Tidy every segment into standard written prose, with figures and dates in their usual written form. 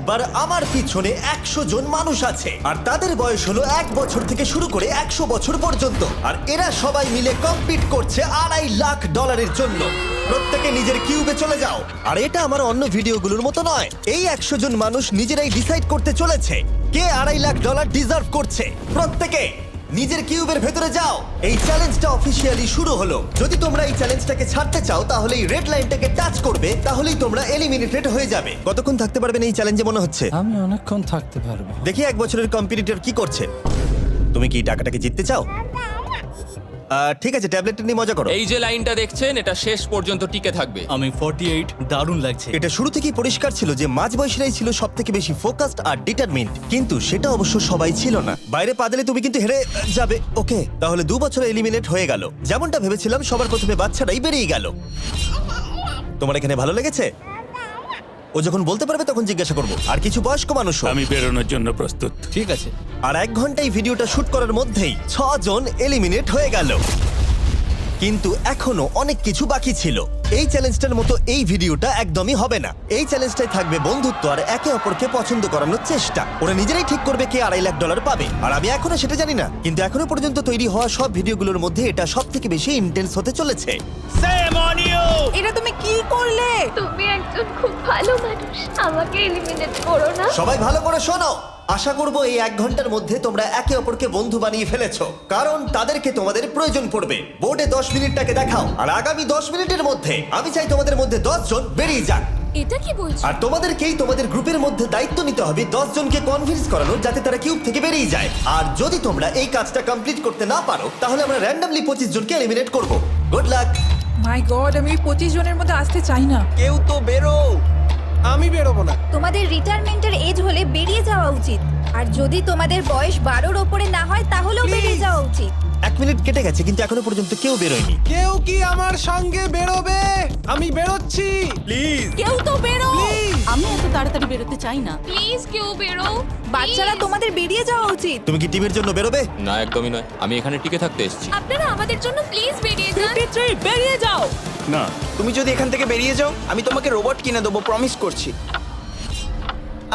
একবার আমার পিছনে 100 জন মানুষ আছে আর তাদের বয়স হলো 1 বছর থেকে শুরু করে 100 বছর পর্যন্ত। আর এরা সবাই মিলে কম্পিট করছে $2.5 লাখ জন্য। প্রত্যেকে নিজের কিউবে চলে যাও। আর এটা আমার অন্য ভিডিওগুলোর মতো নয়। এই 100 জন মানুষ নিজেরাই ডিসাইড করতে চলেছে কে $2.5 লাখ ডিজার্ভ করছে। প্রত্যেকে নিজের কিউবের ভেতরে যাও। এই চ্যালেঞ্জটা অফিসিয়ালি শুরু হলো। যদি তোমরা এই চ্যালেঞ্জটাকে ছাড়তে চাও তাহলে এই রেড লাইনটাকে টাচ করবে, তাহলেই তোমরা এলিমিনেটেড হয়ে যাবে। কতক্ষণ থাকতে পারবেন এই চ্যালেঞ্জে মনে হচ্ছে? আমি অনেকক্ষণ থাকতে পারবো। দেখি 1 বছরের কম্পিটিটর কি করছে। তুমি কি টাকাটাকে জিততে চাও? ঠিক আছে, ট্যাবলেটটা নিয়ে মজা করো। এই যে লাইনটা দেখছেন এটা শেষ পর্যন্ত টিকে থাকবে। আমি 48, দারুণ লাগছে। এটা শুরু থেকেই পরিষ্কার ছিল যে মাঝবয়সীরাই ছিল সব থেকে বেশি ফোকাসড আর ডিটারমিন্ড, কিন্তু সেটা অবশ্য সবাই ছিল না। বাইরে পা দিলে তুমি কিন্তু হেরে যাবে। ওকে, তাহলে 2 বছর এলিমিনেট হয়ে গেল। যেমনটা ভেবেছিলাম সবার প্রথমে বাচ্চারাই বেরিয়ে গেল। তোমার এখানে ভালো লেগেছে? ও যখন বলতে পারবে তখন জিজ্ঞাসা করবো। আর কিছু বয়স্ক মানুষ। আমি বেরোনোর জন্য প্রস্তুত। ঠিক আছে। আর 1 ঘন্টায় ভিডিওটা শুট করার মধ্যেই 6 জন এলিমিনেট হয়ে গেল। কিন্তু এখনো অনেক কিছু বাকি ছিল। এই চ্যালেঞ্জটার মতো এই ভিডিওটা একদমই হবে না। এই চ্যালেঞ্জটাই থাকবে বন্ধুত্ব আর একে অপরকে পছন্দ করানোর চেষ্টা। ওরা নিজেরাই ঠিক করবে কে $2.5 লাখ পাবে। আর আমি এখনো সেটা জানি না, কিন্তু এখনো পর্যন্ত তৈরি হওয়া সব ভিডিওগুলোর মধ্যে এটা সব থেকে বেশি ইন্টেন্স হতে চলেছে। এটা তুমি কি করলে? তুমি একজন খুব ভালো মানুষ, আমাকে এলিমিনেট করো না। সবাই ভালো করে শোনো। আশা করব এই 1 ঘন্টার মধ্যে তোমরা একে অপরকে বন্ধু বানিয়ে ফেলেছো, কারণ তাদেরকে তোমাদের প্রয়োজন পড়বে। বোর্ডে 10 মিনিটটাকে দেখাও, আর আগামী 10 মিনিটের মধ্যে আমি চাই তোমাদের মধ্যে 10 জন বেরিয়ে যাক। এটা কি বলছো? আর তোমাদেরকেই তোমাদের গ্রুপের মধ্যে দায়িত্ব নিতে হবে 10 জনকে কনভিন্স করানোর যাতে তারা কিউব থেকে বেরিয়ে যায়। আর যদি তোমরা এই কাজটা কমপ্লিট করতে না পারো তাহলে আমরা র্যান্ডমলি 25 জনকে এলিমিনেট করব। Good luck. মাই গড, আমি 25 জনের মধ্যে আসতে চাই না। কেউ তো বেরো। আমি বেরোবো না। তোমাদের রিটায়ারমেন্টের এজ হলে বেরিয়ে যাওয়া উচিত। আর যদি তোমাদের বয়স 12-র ওপরে না হয় তাহলেও বেরিয়ে যাওয়া উচিত। 1 মিনিট কেটে গেছে কিন্তু এখনো পর্যন্ত কেউ বেরোয়নি। কেউ কি আমার সঙ্গে বেরোবে? আমি বেরোচ্ছি। প্লিজ। কেউ তো বেরো। আমি এত তাড়াতাড়ি বেরোতে চাই না। প্লিজ কেউ বেরো। বাচ্চারা তোমাদের বেরিয়ে যাওয়া উচিত। তুমি কি টিমের জন্য বেরোবে? না, একদমই নয়। আমি এখানে টিকে থাকতে এসেছি। আপনারা আমাদের জন্য প্লিজ বেরিয়ে যান। 53, বেরিয়ে যাও। না, তুমি যদি এখান থেকে বেরিয়ে যাও আমি তোমাকে রোবট কিনে দেবো, প্রমিস করছি।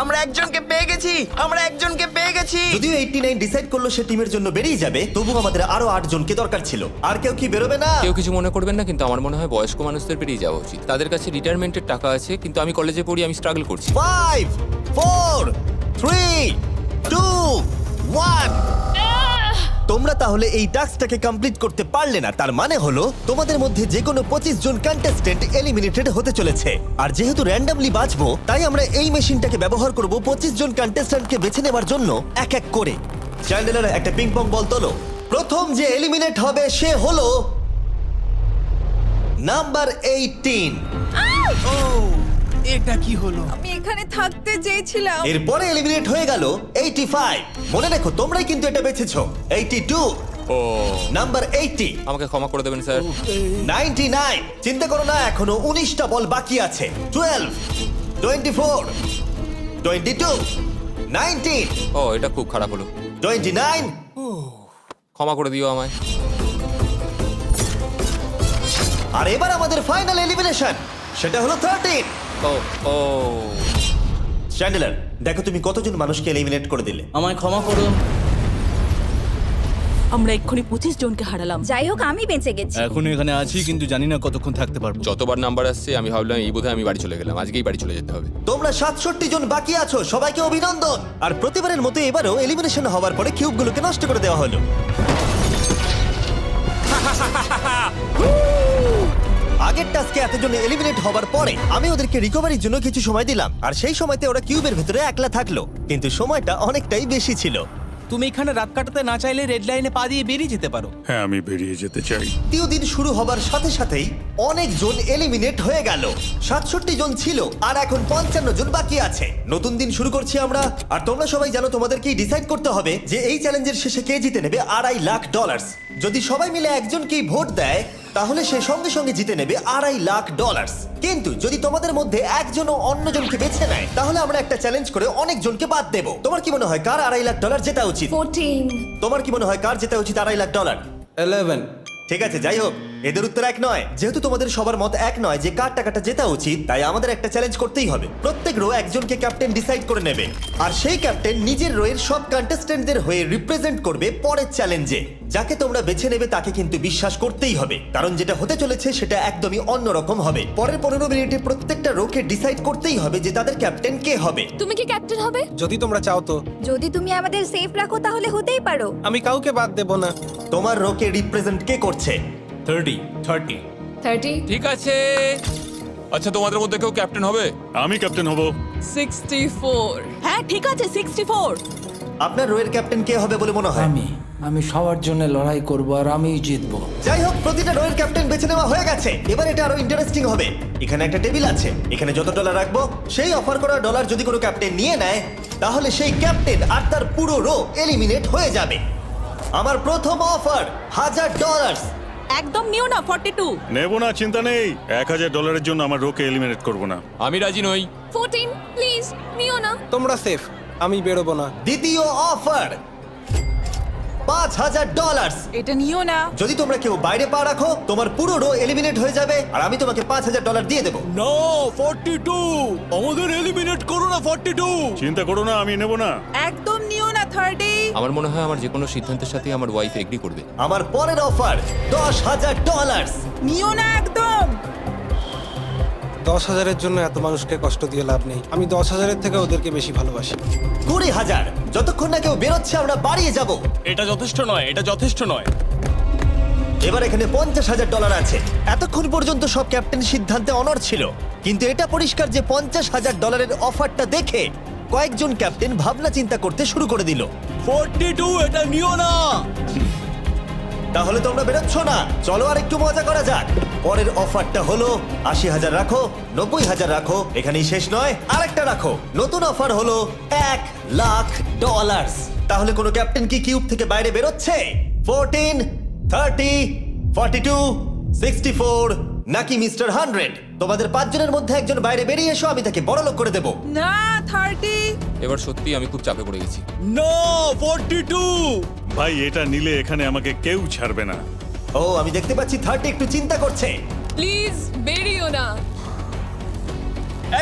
আমরা একজনকে পেয়ে গেছি। যদিও 89 ডিসাইড করলো সে টিমের জন্য বেরিয়ে যাবে, তবু আমাদের আরো 8 জনকে দরকার ছিল। আর কেউ কি বেরোবে না? কেউ কিছু মনে করবেন না, কিন্তু আমার মনে হয় বয়স্ক মানুষদের বেরিয়ে যাওয়া উচিত। তাদের কাছে রিটায়ারমেন্টের টাকা আছে, কিন্তু আমি কলেজে পড়ি, আমি স্ট্রাগল করছি। 5 4 3 2 1। তোমরা তাহলে এই টাস্কটাকে কমপ্লিট করতে পারলে না, তার মানে হলো তোমাদের মধ্যে যে কোনো 25 জন কন্টেস্টেন্ট এলিমিনেটেড হতে চলেছে। আর যেহেতু র্যান্ডমলি বাঁচবো, তাই আমরা এই মেশিনটাকে ব্যবহার করব 25 জন কন্টেস্টেন্টকে বেছে নেবার জন্য এক এক করে। চ্যান্ডেলার, একটা পিং পং বল তোলো। প্রথম যে এলিমিনেট হবে সে হলো নাম্বার 18। এটা কি হলো? আমি এখানে থাকতে চেয়েছিলাম। এরপরে এলিমিনেট হয়ে গেল 85। মনে রেখো তোমরাই কিন্তু এটা বেছেছো। 82, ও, নাম্বার 80, আমাকে ক্ষমা করে দেবেন স্যার। 99। চিন্তা করো না, এখনো 19টা বল বাকি আছে। 12, 24, 22, 19, ও, এটা খুব খারাপ হলো। 29। ক্ষমা করে দিও আমায়। আর এবার আমাদের ফাইনাল এলিমিনেশন, সেটা হলো 13। ও ও, চ্যান্ডেলার, দেখো তুমি কতজন মানুষকে এলিমিনেট করে দিলে। আমায় ক্ষমা করুন। আমরা এক্ষুনি 25 জনকে হারালাম। যাই হোক, আমি বেঁচে গেছি। এখনো এখানে আছি, কিন্তু জানি না কতক্ষণ থাকতে পারবো। যতবার নাম্বার আসছে আমি ভাবলাম এই বোধহয় আমি বাড়ি চলে গেলাম, আজকেই বাড়ি চলে যেতে হবে। তোমরা 67 জন বাকি আছো, সবাইকে অভিনন্দন। আর প্রতিবারের মতো এবারও এলিমিনেশন হওয়ার পরে কিউবগুলোকে নষ্ট করে দেওয়া হলো। আগের টাস্কে এতজন এলিমিনেট হবার পরে আমি ওদেরকে রিকভারির জন্য কিছু সময় দিলাম, আর সেই সময়তে ওরা কিউবের ভেতরে একলা থাকলো, কিন্তু সময়টা অনেকটাই বেশি ছিল। তুমি এখানে রাত কাটাতে না চাইলে রেড লাইনে পা দিয়ে বেরিয়ে যেতে পারো। হ্যাঁ, আমি বেরিয়ে যেতে চাই। দ্বিতীয় দিন শুরু হবার সাথে সাথেই অনেকজন এলিমিনেট হয়ে গেল। 67 জন ছিল আর এখন 55 জন বাকি আছে। নতুন দিন শুরু করছি আমরা, আর তোমরা সবাই জানো তোমাদেরকেই ডিসাইড করতে হবে যে এই চ্যালেঞ্জের শেষে কে জিতে নেবে $2.5 লাখ। যদি সবাই মিলে একজনকেই ভোট দেয় তাহলে সে সঙ্গে সঙ্গে জিতে নেবে $2.5 লাখ। কিন্তু যদি তোমাদের মধ্যে একজনও অন্যজনকে বেছে নেয় তাহলে আমরা একটা চ্যালেঞ্জ করে অনেক জনকে বাদ দেব। তোমার কি মনে হয় কার $2.5 লাখ জেতা উচিত? 14। তোমার কি মনে হয় কার জেতা উচিত $2.5 লাখ? 11। ঠিক আছে, যাই হোক, এদের উত্তর এক নয়। যেহেতু তোমাদের সবার মত এক নয় যে কার টাকাটা জেতা উচিত, তাই আমাদের একটা চ্যালেঞ্জ করতেই হবে। প্রত্যেক রো একজনকে ক্যাপ্টেন ডিসাইড করে নেবে, আর সেই ক্যাপ্টেন নিজের রোয়ের সব কন্টেস্টেন্টদের হয়ে রিপ্রেজেন্ট করবে পরের চ্যালেঞ্জে। যাকে তোমরা বেছে নেবে তাকে কিন্তু বিশ্বাস করতেই হবে, কারণ যেটা হতে চলেছে সেটা একদমই অন্যরকম হবে। পরের 15 মিনিটে প্রত্যেকটা রোকে ডিসাইড করতেই হবে যে তাদের ক্যাপ্টেন কে হবে। তুমি কি ক্যাপ্টেন হবে? যদি তোমরা চাও তো। যদি তুমি আমাদের সেফ রাখো তাহলে হতেই পারো। আমি কাউকে বাদ দেব না। তোমার রোকে রিপ্রেজেন্ট কে করছে? 30 ঠিক আছে। আচ্ছা, তোমাদের মধ্যে কেউ ক্যাপ্টেন হবে? আমি ক্যাপ্টেন হব। 64 হ্যাঁ ঠিক আছে 64। আপনার রোয়ের ক্যাপ্টেন কে হবে বলে মনে হয়? আমি সবার জন্য লড়াই করব আর আমিই জিতবো। যাই হোক, প্রতিটা রোয়ের ক্যাপ্টেন বেছে নেওয়া হয়ে গেছে। এবার এটা আরো ইন্টারেস্টিং হবে। এখানে একটা টেবিল আছে, এখানে যত ডলার রাখবো সেই অফার করা ডলার যদি কোনো ক্যাপ্টেন নিয়ে নেয়, তাহলে সেই ক্যাপ্টেন আর তার পুরো রো এলিমিনেট হয়ে যাবে। আমার প্রথম অফার $1000। একদম নিও না 42। নেব না, চিন্তা নেই। $1000 জন্য আমার রোকে এলিমিনেট করব না। আমি রাজি নই। 14 প্লিজ নিও না। তোমরা সেফ, আমি বেরোবো না। দ্বিতীয় অফার $5000। এটা নিও না। যদি তোমরা কেউ বাইরে পা রাখো, তোমার পুরো রো এলিমিনেট হয়ে যাবে আর আমি তোমাকে $5000 দিয়ে দেবো। নো 42, আমাদের এলিমিনেট করো না 42। চিন্তা করো না, আমি নেব না। একদম নিও না 30। আমার মনে হয় আমার যে কোনো সিদ্ধান্তের সাথে আমার ওয়াইফ এগ্রি করবে। আমার পরের অফার $10000। নিও না একদম। 10,000-এর জন্য এত মানুষকে কষ্ট দিয়ে লাভ নেই। আমি 10,000-এর থেকে ওদেরকে বেশি ভালোবাসি। 20,000। যতক্ষণ না কেউ বেরোচ্ছে আমরা বাড়িয়ে যাব। এটা যথেষ্ট নয়, এটা যথেষ্ট নয়। এবার এখানে $50,000 আছে। এতক্ষণ পর্যন্ত সব ক্যাপ্টেন সিদ্ধান্তে অনড় ছিল, কিন্তু এটা পরিষ্কার যে $50,000-এর অফারটা দেখে কয়েকজন ক্যাপ্টেন ভাবনা চিন্তা করতে শুরু করে দিল। 42, এটা নিও না। তাহলে তোমরা বেরোচ্ছ না? চলো আর একটু মজা করা যাক। পরের অফারটা হলো 80,000 রাখো, 90,000 রাখো, এখানেই শেষ নয়, আরেকটা রাখো। নতুন অফার হলো $1,00,000। তাহলে কোনো ক্যাপ্টেন কি কিউব থেকে বাইরে বেরোচ্ছে? 14, 30, 42, 64 নাকি মিস্টার 100? তোমাদের 5 জনের মধ্যে একজন বাইরে বেরিয়ে এসো, আমি তাকে বড়লোক করে দেবো। না 30। এবার সত্যি আমি খুব চাপে পড়ে গেছি। নো 42। ভাই, এটা নিলে এখানে আমাকে কেউ ছাড়বে না। ও, আমি দেখতে পাচ্ছি 30 একটু চিন্তা করছে। প্লিজ বেরিও না।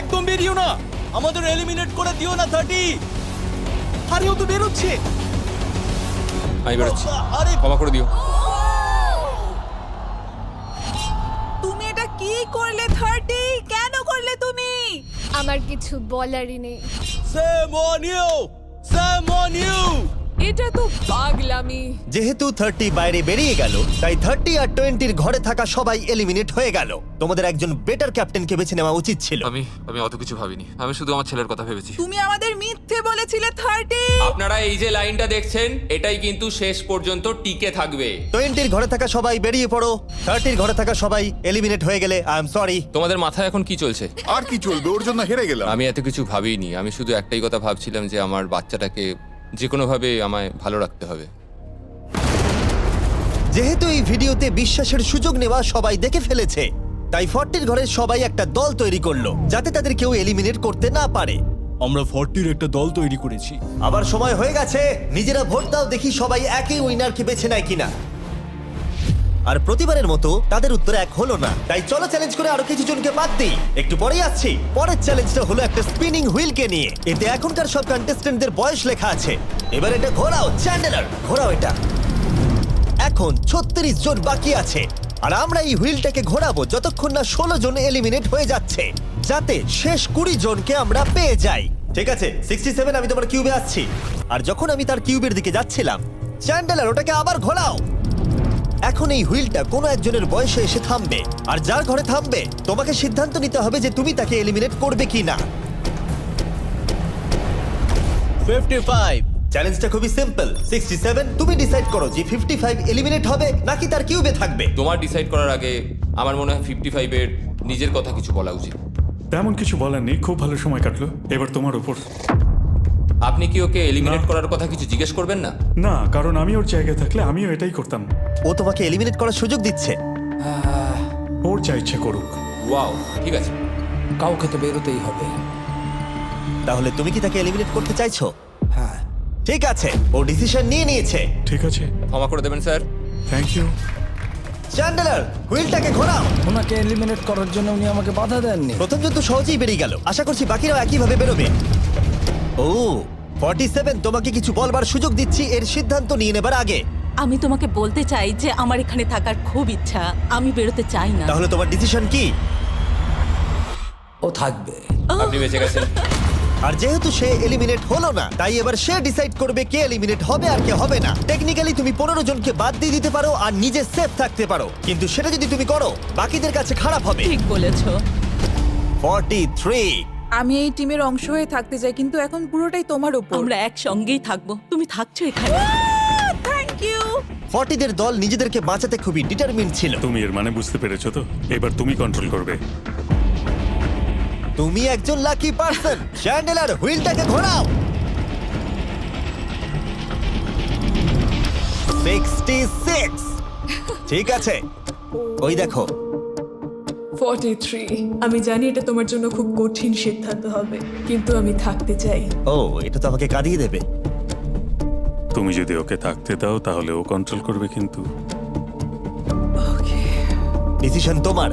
একদম বেরিও না, আমাদের এলিমিনেট করে দিও না 30। আরে ও তো বেরোচ্ছে। আমি বেরোচ্ছি, আরে ক্ষমা করে দিও। তুমি এটা কি করলে 30? কেন করলে তুমি? আমার কিছু বলারই নেই। Shame on you, shame on you. এটা তো পাগলামি। যেহেতু 30 বাইরে বেরিয়ে গেল, তাই 30 আর 20-র ঘরে থাকা সবাই এলিমিনেট হয়ে গেল। তোমাদের একজন বেটার ক্যাপ্টেনকে বেছে নেওয়া উচিত ছিল। আমি অত কিছু ভাবিনি, আমি শুধু আমার ছেলের কথা ভেবেছি। তুমি আমাদের মিথ্যে বলেছিলে 30। আপনারা এই যে লাইনটা দেখছেন, এটাই কিন্তু শেষ পর্যন্ত টিকে থাকবে। 20-র ঘরে থাকা সবাই বেরিয়ে পড়ো। 30-র ঘরে থাকা সবাই এলিমিনেট হয়ে গেলে আই এম সরি। তোমাদের মাথায় এখন কি চলছে? আর কি চলবে, ওর জন্য হেরে গেলাম। আমি এত কিছু ভাবিনি, আমি শুধু একটাই কথা ভাবছিলাম যে আমার বাচ্চাটাকে যে কোনোভাবে আমায় ভালো রাখতে হবে। যেহেতু এই ভিডিওতে বিশ্বাসের সুযোগ নেওয়া সবাই দেখে ফেলেছে, তাই 40-র ঘরের সবাই একটা দল তৈরি করলো যাতে তাদের কেউ এলিমিনেট করতে না পারে। আমরা 40-র একটা দল তৈরি করেছি। আবার সময় হয়ে গেছে, নিজেরা ভোট দাও, দেখি সবাই একই উইনারকে বেছে নেয় কিনা। আর প্রতিবারের মতো তাদের উত্তর এক হলো না, তাই চলো চ্যালেঞ্জ করে আরো কিছু জনকে বাদ দিই। একটু পরেই আসছি। পরের চ্যালেঞ্জটা হলো একটা স্পিনিং হুইলকে নিয়ে। এতে এখনকার সব কন্টেস্টেন্টদের বয়স লেখা আছে। এবার এটা ঘোরাও, চ্যান্ডেলার ঘোরাও এটা। এখন 36 জন বাকি আছে, আর আমরা এই হুইলটাকে ঘোরাবো যতক্ষণ না 16 জন এলিমিনেট হয়ে যাচ্ছে, যাতে শেষ 20 জনকে আমরা পেয়ে যাই। ঠিক আছে 67, আমি তোমার কিউবে আসছি। আর যখন আমি তার কিউবের দিকে যাচ্ছিলাম, চ্যান্ডেলার ওটাকে আবার ঘোরাও। এখন এই হুইলটা কোনো একজনের বয়সে এসে থামবে, আর যার ঘরে থামবে তোমাকে সিদ্ধান্ত নিতে হবে যে তুমি তাকে এলিমিনেট করবে কি না। 55। চ্যালেঞ্জটা খুবই সিম্পল। 67, তুমি ডিসাইড করো যে 55 এলিমিনেট হবে নাকি তার কিউবে থাকবে। তোমার ডিসাইড করার আগে আমার মনে হয় 55-এর নিজের কথা কিছু বলা উচিত। তেমন কিছু বলার নেই, খুব ভালো সময় কাটলো। এবার তোমার উপর। আপনি কি ওকে এলিমিনেট না। করার কথা কিছু জিজ্ঞেস করবেন না? না, কারণ আমি ওর জায়গায় থাকলে আমিও এটাই করতাম। ও তোমাকে এলিমিনেট করার সুযোগ দিচ্ছে। ওর যা ইচ্ছে করুক। ওয়াও, ঠিক আছে। কাউকে তো বেরোতেই হবে। তাহলে তুমি কি তাকে এলিমিনেট করতে চাইছো? হ্যাঁ। ঠিক আছে, ও ডিসিশন নিয়ে নিয়েছে। ঠিক আছে, ক্ষমা করে দেবেন স্যার। Thank you. চ্যান্ডেলার হুইলটাকে ঘোরাও। ওনাকে এলিমিনেট করার জন্য উনি আমাকে বাধা দেননি। প্রথম জন তো সহজেই বেরিয়ে গেল, আশা করছি বাকিরাও একইভাবে বেরোবে। ও 47, তোমাকে কিছু বলবার সুযোগ দিচ্ছি এর সিদ্ধান্ত নিয়ে নেবার আগে। আমি তোমাকে বলতে চাই যে আমার এখানে থাকার খুব ইচ্ছা, আমি বেরোতে চাই না। তাহলে তোমার ডিসিশন কি? ও থাকবে। আপনি বেঁচে গেছেন। আর যেহেতু সে এলিমিনেট হলো না, তাই এবার সে ডিসাইড করবে কে এলিমিনেট হবে আর কে হবে না। টেকনিক্যালি তুমি 15 জনকে বাদ দিয়ে দিতে পারো আর নিজে সেফ থাকতে পারো, কিন্তু সেটা যদি তুমি করো বাকিদের কাছে খারাপ হবে। ঠিক বলেছো। 43। আমি এই টিমের অংশ হয়ে থাকতে চাই, কিন্তু এখন পুরোটাই তোমার উপর। আমরা একসঙ্গেই থাকবো, তুমি থাকছো এখানে। Thank you. 40 দের দল নিজেদেরকে বাঁচাতে খুবই ডিটারমিন ছিল। তুমি এর মানে বুঝতে পেরেছো তো? এবার তুমি কন্ট্রোল করবে। তুমি একজন লাকি পারসন। চ্যান্ডেলার হুইলটাকে ঘোরাও। 66। ঠিক আছে, ওই দেখো। 43। আমি জানি এটা তোমার জন্য খুব কঠিন সিদ্ধান্ত হবে, কিন্তু আমি থাকতে চাই। ও, এটা তো আমাকে কাঁদিয়ে দেবে। তুমি যদি ওকে থাকতে দাও তাহলে ও কন্ট্রোল করবে, কিন্তু ওকে। ডিসিশন তোমার।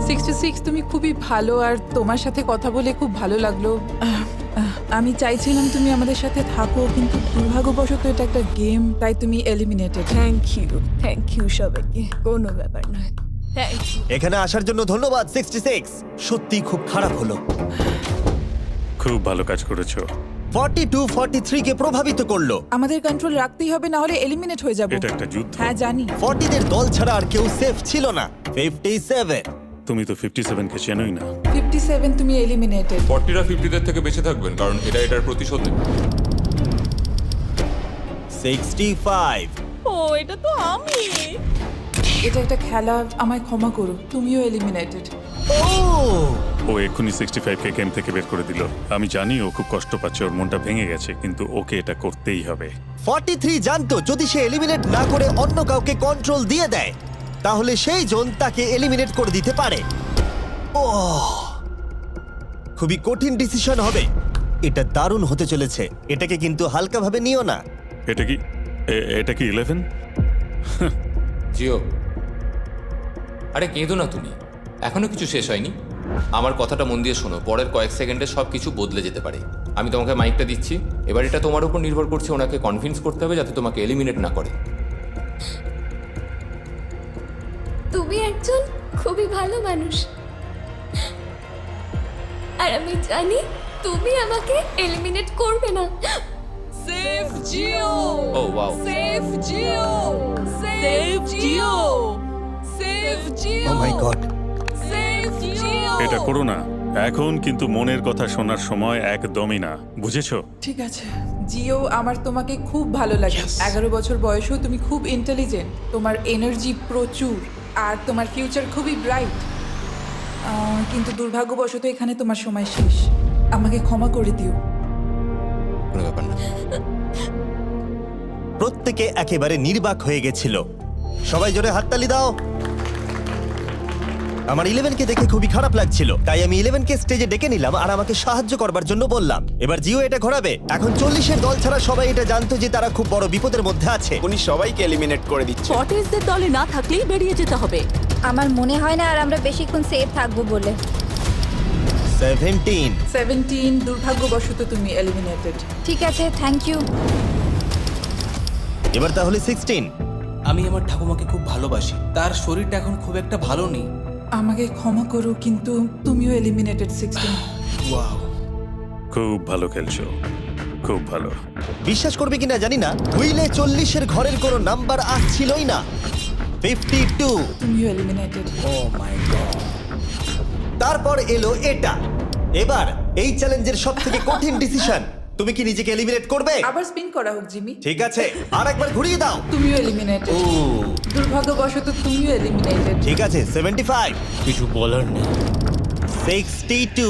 66, তুমি খুবই ভালো আর তোমার সাথে কথা বলে খুব ভালো লাগলো। আমি চাইছিলাম তুমি আমাদের সাথে থাকো, কিন্তু দুর্ভাগ্যবশত এটা একটা গেম, তাই তুমি এলিমিনেটেড। থ্যাংক ইউ সবাইকে, কোনো ব্যাপার নয়। Thank you. এখানে আসার জন্য ধন্যবাদ 66। সত্যি খুব খারাপ হলো। খুব ভালো কাজ করেছো। 42 43 কে প্রভাবিত করলো। আমাদের কন্ট্রোল রাখতেই হবে, না হলে এলিমিনেট হয়ে যাব। এটা একটা যুদ্ধ। হ্যাঁ জানি। 40 দের দল ছাড়া আর কেউ সেফ ছিল না। 57। তুমি তো 57 কে চেনোই না। 57, তুমি এলিমিনেটেড। 40রা 50দের থেকে বেঁচে থাকবেন, কারণ এটার প্রতিশোধ নেবে। 65। ও, এটা তো আমি। এটা একটা খেলা, আমায় ক্ষমা করো, তুমিও এলিমিনেটেড। ও, ও এক্ষুনি 65 কে গেম থেকে বের করে দিল। আমি জানি ও খুব কষ্ট পাচ্ছে, ওর মনটা ভেঙে গেছে, কিন্তু ওকে এটা করতেই হবে। 43 জানতো যদি সে এলিমিনেট না করে অন্য কাউকে কন্ট্রোল দিয়ে দেয়, তাহলে সেই জন তাকে এলিমিনেট করে দিতে পারে। ও, খুবই কঠিন ডিসিশন হবে। এটা দারুণ হতে চলেছে। এটাকে কিন্তু হালকাভাবে নিও না। এটা কি 11? জিও, আরে কেঁদো না তুমি, এখনো কিছু শেষ হয়নি। আমার কথাটা মন দিয়ে শোনো, পরের কয়েক সেকেন্ডে সব কিছু বদলে যেতে পারে। আমি তোমাকে মাইকটা দিচ্ছি, এবার এটা তোমার উপর নির্ভর করছে ওনাকে কনভিন্স করতে হবে যাতে তোমাকে এলিমিনেট না করে। তুমি একজন খুবই ভালো মানুষ, আর আমি জানি তুমি আমাকে এলিমিনেট করবে না। Save Jio. Oh wow, save Jio. Save Jio. Save Jio. Oh my God. Save Jio. এটা করো না এখন, কিন্তু মনের কথা শোনার সময় একদমই না, বুঝেছো? ঠিক আছে জিও, আমার তোমাকে খুব ভালো লাগে। 11 বছর বয়সেও তুমি খুব ইন্টেলিজেন্ট, তোমার এনার্জি প্রচুর, আর তোমার ফিউচার খুবই ব্রাইট। কিন্তু দুর্ভাগ্যবশত এখানে তোমার সময় শেষ। আমাকে ক্ষমা করে দিও। কোনো ব্যাপার না। প্রত্যেকে একেবারে নির্বাক হয়ে গেছিল। সবাই জোরে হাততালি দাও। আমার 11 কে দেখে খুবই খারাপ লাগছিল, তাই আমি 11 কে স্টেজে ডেকে নিলাম আর আমাকে সাহায্য করবার জন্য বললাম। এবার জিও এটা ঘোরাবে। এখন 40 এর দল ছাড়া সবাই এটা জানতো যে তারা খুব বড় বিপদের মধ্যে আছে। উনি সবাইকে এলিমিনেট করে দিচ্ছে। 40দের দলে না থাকলেই বেরিয়ে যেতে হবে। আমার মনে হয় না আর আমরা বেশিক্ষণ সেফ থাকবো বলে। 17। দুর্ভাগ্যবশত তুমি এলিমিনেটেড। ঠিক আছে, থ্যাংক ইউ। এবার তাহলে 16। আমি আমার ঠাকুমাকে খুব ভালোবাসি, তার শরীরটা এখন খুব একটা ভালো নেই। আমাকে ক্ষমা করো, কিন্তু তুমিও এলিমিনেটেড 16। ওয়াও, খুব ভালো খেলছো, খুব ভালো। বিশ্বাস করবে কিনা জানি না, হুইলে 40 এর ঘরের কোনো নাম্বার আসছিলই না। 52। তুমিও এলিমিনেটেড। O my god. তারপর এলো এটা। এবার এই চ্যালেঞ্জের সবথেকে কঠিন ডিসিশন, তুমি কি নিজেকে এলিমিনেট করবে? আবার স্পিন করা হোক জিমি। ঠিক আছে, আর একবার ঘুরিয়ে দাও। তুমিও এলিমিনেটেড। ও, দুর্ভাগ্যবশত তুমিও এলিমিনেটেড। ঠিক আছে, 75। কিছু বলার নেই। 62।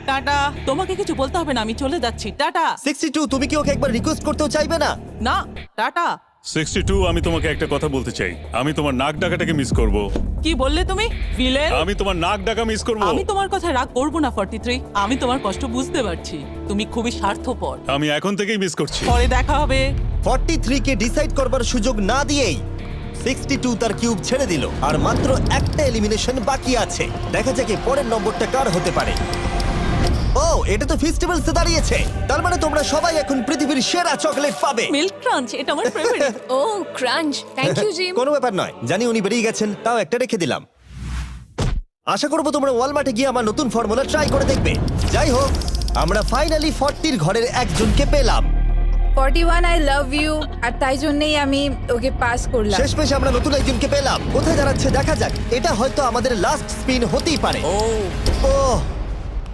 টাটা, তোমাকে কিছু বলতে হবে না, আমি চলে যাচ্ছি। টাটা। 62, তুমি কি ওকে একবার রিকোয়েস্ট করতেও চাইবে না? না, টাটা। 62, আমি তোমাকে একটা কথা বলতে চাই। আমি তোমার নাক ডাকাটাকে মিস করব। কি বললে তুমি? ভিলেন? আমি তোমার নাক ডাকা মিস করব। আমি তোমার কথা রাগ করব না 43। আমি তোমার কষ্ট বুঝতে পারছি, তুমি খুবই স্বার্থপর। আমি এখন থেকেই মিস করছি। পরে দেখা হবে। 43 কে ডিসাইড করবার সুযোগ না দিয়েই 62 তার কিউব ছেড়ে দিল আর মাত্র একটা এলিমিনেশন বাকি আছে। দেখা যাক এর পরের নম্বরটা কার হতে পারে। ও, এটা তো ফেস্টিভ্যালস দাঁড়িয়েছে। তার মানে তোমরা সবাই এখন পৃথিবীর সেরা চকলেট পাবে। মিল্ক ক্রাঞ্চ এটা আমার ফেভারিট। ও ক্রাঞ্চ, থ্যাংক ইউ জিম। কোনো ব্যাপার নয়, জানি উনি বেরিয়ে গেছেন, তাও একটা রেখে দিলাম। আশা করবো তোমরা ওয়ালমার্টে গিয়ে আমার নতুন ফর্মুলা ট্রাই করে দেখবে। যাই হোক, আমরা ফাইনালি 40 ঘরের একজনকে পেলাম। 41 আই লাভ ইউ, আর তাই জন্যই আমি ওকে পাস করলাম। শেষমেশ আমরা নতুন একজনকে পেলাম। কোথায় দাঁড়াচ্ছে দেখা যাক। এটা হয়তো আমাদের লাস্ট স্পিন হতেই পারে। ও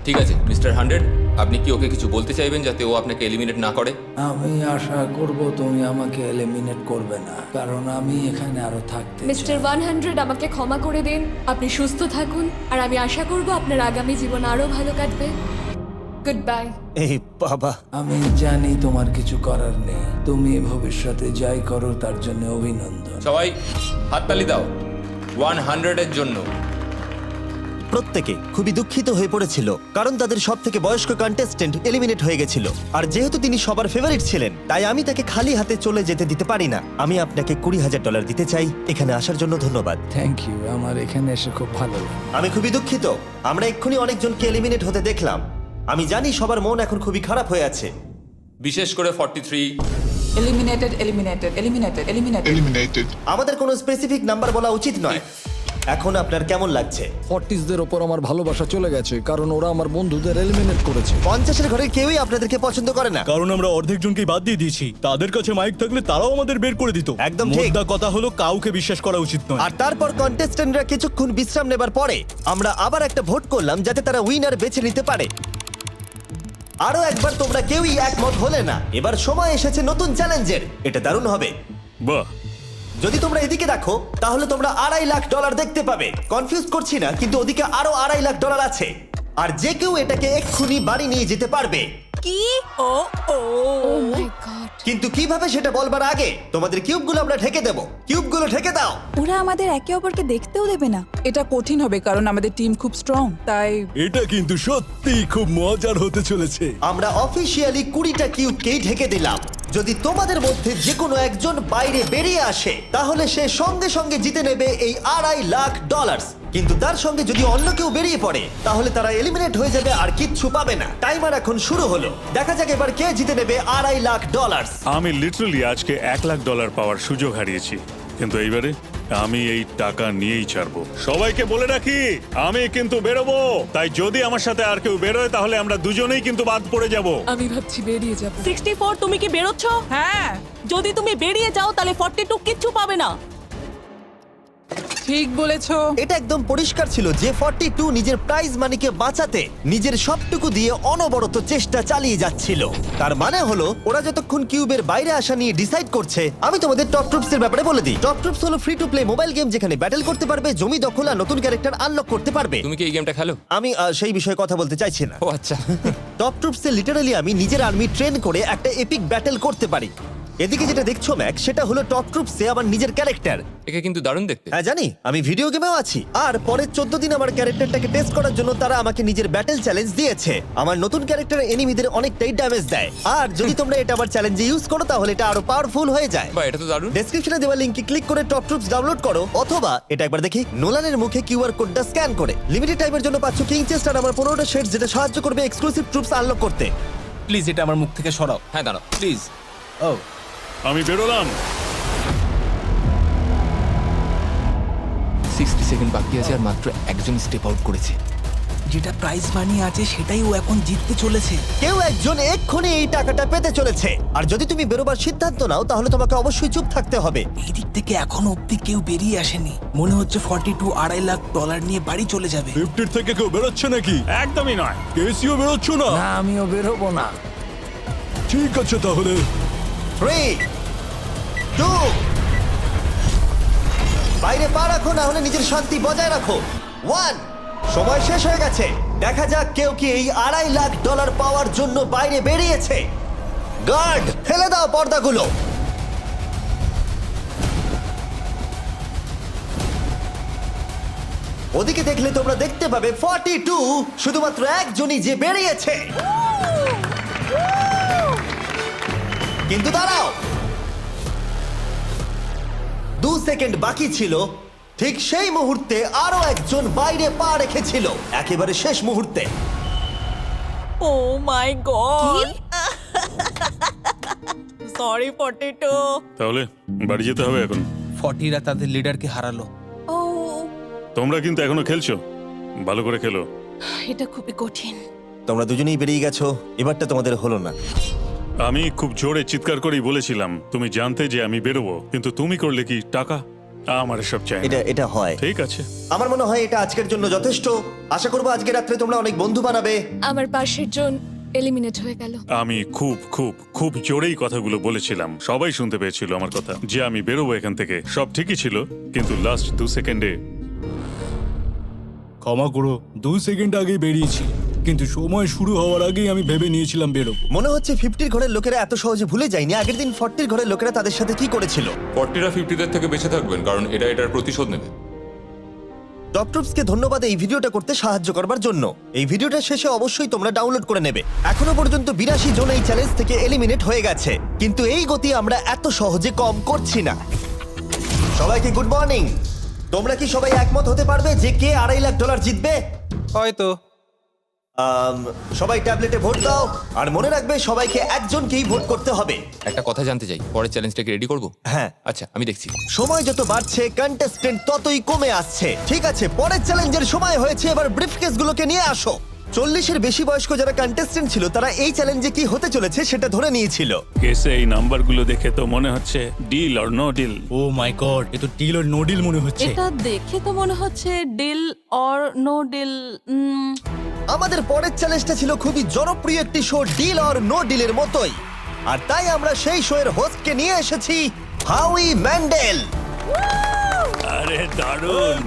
ঠিক আছে মিস্টার 100, আপনি কি ওকে কিছু বলতে চাইবেন যাতে ও আপনাকে এলিমিনেট না করে? আমি আশা করব তুমি আমাকে এলিমিনেট করবে না, কারণ আমি এখানে আরো থাকতে চাই। মিস্টার 100 আমাকে ক্ষমা করে দিন। আপনি সুস্থ থাকুন আর আমি আশা করব আপনার আগামী জীবন আরো ভালো কাটবে। Good bye. এই বাবা, আমি জানি তোমার কিছু করার নেই। তুমি ভবিষ্যতে যাই করো তার জন্য অভিনন্দন। সবাই হাততালি দাও 100 এর জন্য। প্রত্যেকে খুবই দুঃখিত হয়ে পড়েছিল কারণ তাদের সব থেকে বয়স্ক কন্টেস্টেন্ট এলিমিনেট হয়ে গেছিল। আর যেহেতু তিনি সবার ফেভারিট ছিলেন, তাই আমি তাকে খালি হাতে চলে যেতে দিতে পারি না। আমি আপনাকে $20,000 দিতে চাই। এখানে আসার জন্য ধন্যবাদ। থ্যাংক ইউ, আমার এখানে এসে খুব ভালো লাগে। আমি খুবই দুঃখিত, আমরা এক্ষুনি অনেকজনকে এলিমিনেট হতে দেখলাম। আমি জানি সবার মন এখন খুবই খারাপ হয়ে আছে। বিশেষ করে 43। Eliminated, eliminated, eliminated, eliminated. আমাদের কোনো স্পেসিফিক নাম্বার বলা উচিত নয়। এখন আপনার কেমন লাগছে? 40দের ওপর আমার ভালোবাসা চলে গেছে, কারণ ওরা আমার বন্ধুদের এলিমিনেট করেছে। 50-এর ঘরের কেউই আপনাদেরকে পছন্দ করে না। কারণ আমরা অর্ধেক জনকেই বাদ দিয়ে দিয়েছি। তাদের কাছে মাইক থাকলে তারাও আমাদের বের করে দিত। একদম ঠিক। মোদ্দা কথা হলো কাউকে বিশ্বাস করা উচিত নয়। আর তারপর কন্টেস্ট্যান্টরা কিছুক্ষণ বিশ্রাম নেবার পরে আমরা আবার একটা ভোট করলাম যাতে তারা উইনার বেছে নিতে পারে। আরো একবার তোমরা কেউই একমত হলে না। এবার সময় এসেছে নতুন চ্যালেঞ্জের। এটা দারুণ হবে। বাহ, যদি তোমরা এদিকে দেখো তাহলে তোমরা $2.5 লাখ দেখতে পাবে। কনফিউজ করছি না, কিন্তু ওদিকে আরো $2.5 লাখ আছে। আর যে কেউ এটাকে এক্ষুনি বাড়ি নিয়ে যেতে পারবে। কি? ও ও ও মাই গড। কিন্তু কিভাবে সেটা বলবার আগে তোমাদের কিউবগুলো আমরা ঢেকে দেবো। কিউবগুলো ঢেকে দাও। ওরা আমাদের একে অপরকে দেখতেও দেবে না। এটা কঠিন হবে কারণ আমাদের টিম খুব স্ট্রং, তাই এটা কিন্তু সত্যিই খুব মজার হতে চলেছে। আমরা অফিসিয়ালি 20টা কিউবকেই ঢেকে দিলাম। যদি তোমাদের মধ্যে যে কোনো একজন বাইরে বেরিয়ে আসে তাহলে সে সঙ্গে সঙ্গে জিতে নেবে এই $2.5 লাখ। কিন্তু তার সঙ্গে যদি অন্য কেউ বেরিয়ে পড়ে তাহলে তারা এলিমিনেট হয়ে যাবে আর কিচ্ছু পাবে না। টাইমার এখন শুরু হলো। দেখা যাক এবার কে জিতে নেবে $2.5 লাখ। আমি লিটারালি আজকে $1 লাখ পাওয়ার সুযোগ হারিয়েছি, কিন্তু এইবারে আমি এই টাকা নিয়েই ছাড়বো। সবাইকে বলে রাখি, আমি কিন্তু বেরোবো। তাই যদি আমার সাথে আর কেউ বেরোয় তাহলে আমরা দুজনেই কিন্তু বাদ পড়ে যাব। আমি ভাবছি বেরিয়ে যাব। 64 তুমি কি বেরোচ্ছ? হ্যাঁ, যদি তুমি বেরিয়ে যাও তাহলে 42 কিচ্ছু পাবে না। ঠিক বলেছো। এটা একদম পরিষ্কার ছিল যে 42 নিজের প্রাইজ মানিকে বাঁচাতে নিজের সবটুকু দিয়ে অনবরত চেষ্টা চালিয়ে যাচ্ছিল। তার মানে হলো ওরা যতক্ষণ কিউবের বাইরে আসা নিয়ে ডিসাইড করছে। আমি তোমাদের টপ ট্রুপস এর ব্যাপারে বলে দিই। টপ ট্রুপস হলো free to play mobile game যেখানে ব্যাটল করতে পারবে, জমি দখল আর নতুন ক্যারেক্টার আনলক করতে পারবে। তুমি কি এই গেমটা খেলো? আমি সেই বিষয়ে কথা বলতে চাইছি না। ও আচ্ছা। টপ ট্রুপসে লিটারালি আমি নিজের আর্মি ট্রেন করে একটা এপিক ব্যাটল করতে পারি। এদিকে যেটা দেখছো ম্যাক, সেটা হলো টপ ট্রুপসে আমার নিজের ক্যারেক্টার। একে কিন্তু দারুণ দেখতে। হ্যাঁ জানি, আমি ভিডিও গেমেও আছি। আর পরের 14 দিন আমার ক্যারেক্টারটাকে টেস্ট করার জন্য তারা আমাকে নিজের ব্যাটল চ্যালেঞ্জ দিয়েছে। আমার নতুন ক্যারেক্টার এনিমিদের অনেকটাই ড্যামেজ দেয়। আর যদি তোমরা এটা আমার চ্যালেঞ্জে ইউজ করো তাহলে এটা আরো পাওয়ারফুল হয়ে যায়। বা এটা তো দারুণ। ডেসক্রিপশনে দেওয়া লিংকে ক্লিক করে টপ ট্রুপস ডাউনলোড করো, অথবা এটা একবার দেখি নোলানের মুখে কিউআর কোডটা স্ক্যান করে। লিমিটেড টাইমের জন্য পাচ্ছ কিং চেস্ট আর আমার 15টা শেডস, যেটা সাহায্য করবে এক্সক্লুসিভ ট্রুপস আনলক করতে। প্লিজ এটা আমার মুখ থেকে সরাও। হ্যাঁ দাঁড়াও। প্লিজ। ও আমি বেরোলাম। 60 সেকেন্ড বাকি আছে আর মাত্র একজন স্টেপ আউট করেছে। যেটা প্রাইজ মানি আছে সেটাই ও এখন জিততে চলেছে। কেউ একজন এক্ষুনি এই টাকাটা পেতে চলেছে। আর যদি তুমি বেরোবার সিদ্ধান্ত নাও তাহলে তোমাকে অবশ্যই চুপ থাকতে হবে। এই দিক থেকে এখনো অব্দি কেউ বেরিয়ে আসেনি। মনে হচ্ছে 42 $2.5 লাখ নিয়ে বাড়ি চলে যাবে। 50 থেকে কেউ বেরোচ্ছে নাকি? একদমই নয়। কেসিও বেরোচ্ছ না? না, আমিও বেরোবো না। ঠিক আছে তাহলে। 3, 2, বাইরে পা রাখো, না হলে নিজের শান্তি বজায় রাখো। 1, সময় শেষ হয়ে গেছে। দেখা যাক কেউ কি এই $2.5 লাখ পাওয়ার জন্য বাইরে বেরিয়েছে। গার্ড, ফেলে দাও পর্দাগুলো। ওদিকে দেখলে তোমরা দেখতে পাবে 42 শুধুমাত্র একজনই যে বেরিয়েছে। কিন্তু দাঁড়াও, 2 সেকেন্ড বাকি ছিল, ঠিক সেই মুহূর্তে আরো একজন বাইরে পা রেখেছিল, একেবারে শেষ মুহূর্তে। ও মাই গড সরি পটেটো। তাহলে বাড়ি যেতে হবে এখন। ফর্টিরা তাদের লিডারকে হারালো। ও তোমরা কিন্তু এখনো খেলছো, ভালো করে খেলো। এটা খুবই কঠিন। তোমরা দুজনেই বেরিয়ে গেছো, এবারটা তোমাদের হলো না। আমি খুব জোরে চিৎকার করেই বলেছিলাম তুমি জানতে যে আমি বেরোবো, কিন্তু তুমি করলে কি টাকা? আমার সব চাই না। এটা হয়। ঠিক আছে, আমার মনে হয় এটা আজকের জন্য যথেষ্ট। আশা করবো আজকে রাত্রে তোমরা অনেক বন্ধু বানাবে। আমার পাশের জন এলিমিনেট হয়ে গেল। আমি খুব খুব খুব জোরেই কথাগুলো বলেছিলাম, সবাই শুনতে পেয়েছিল আমার কথা, যে আমি বেরোবো এখান থেকে। সব ঠিকই ছিল, কিন্তু লাস্ট 2 সেকেন্ডে ক্ষমা করো, 2 সেকেন্ড আগেই বেরিয়েছি, কিন্তু সময় শুরু হওয়ার আগেই আমি ভেবে নিয়েছিলাম বেরোবো। মনে হচ্ছে 50-র ঘরের লোকেরা এত সহজে ভুলে যায়নি আগের দিন 40-র ঘরের লোকেরা তাদের সাথে কি করেছিল। 40রা 50দের থেকে বেঁচে থাকবেন, কারণ এটার প্রতিশোধ নেবে। টপ ট্রুপসকে ধন্যবাদ এই ভিডিওটা করতে সাহায্য করবার জন্য। এই ভিডিওটা শেষে অবশ্যই তোমরা ডাউনলোড করে নেবে। এখনো পর্যন্ত 82 জন এই চ্যালেঞ্জ থেকে এলিমিনেট হয়ে গেছে, কিন্তু এই গতি আমরা এত সহজে কম করছি না। সবাইকে গুড মর্নিং। তোমরা কি সবাই একমত হতে পারবে যে কে $2.5 লাখ জিতবে? হয়তো। সবাই ট্যাবলেটে ভোট দাও, আর মনে রাখবে সবাইকে একজনকেই ভোট করতে হবে। একটা কথা জানতে চাই, পরের চ্যালেঞ্জটাকে রেডি করবো? হ্যাঁ। আচ্ছা, আমি দেখছি। সময় যত বাড়ছে কন্টেস্টেন্ট ততই কমে আসছে। ঠিক আছে, পরের চ্যালেঞ্জের সময় হয়েছে, এবার ব্রিফকেসগুলোকে নিয়ে আসো। 40-এর বেশি বয়স্ক যারা কন্টেস্টেন্ট ছিল তারা এই চ্যালেঞ্জে কি হতে চলেছে সেটা ধরে নিয়েছিল। কেসে এই নাম্বারগুলো দেখে তো মনে হচ্ছে deal or no deal. Oh my God, এ তো ডিল আর নো ডিল মনে হচ্ছে। এটা দেখে তো মনে হচ্ছে ডিল অর নো ডিল। আমাদের পরের চ্যালেঞ্জটা ছিল খুবই জনপ্রিয় একটি শো, ডিল অর নো ডিলের মতোই, আর তাই আমরা সেই শো এর হোস্টকে নিয়ে এসেছি, হাউই ম্যান্ডেল। আরে দারুণ।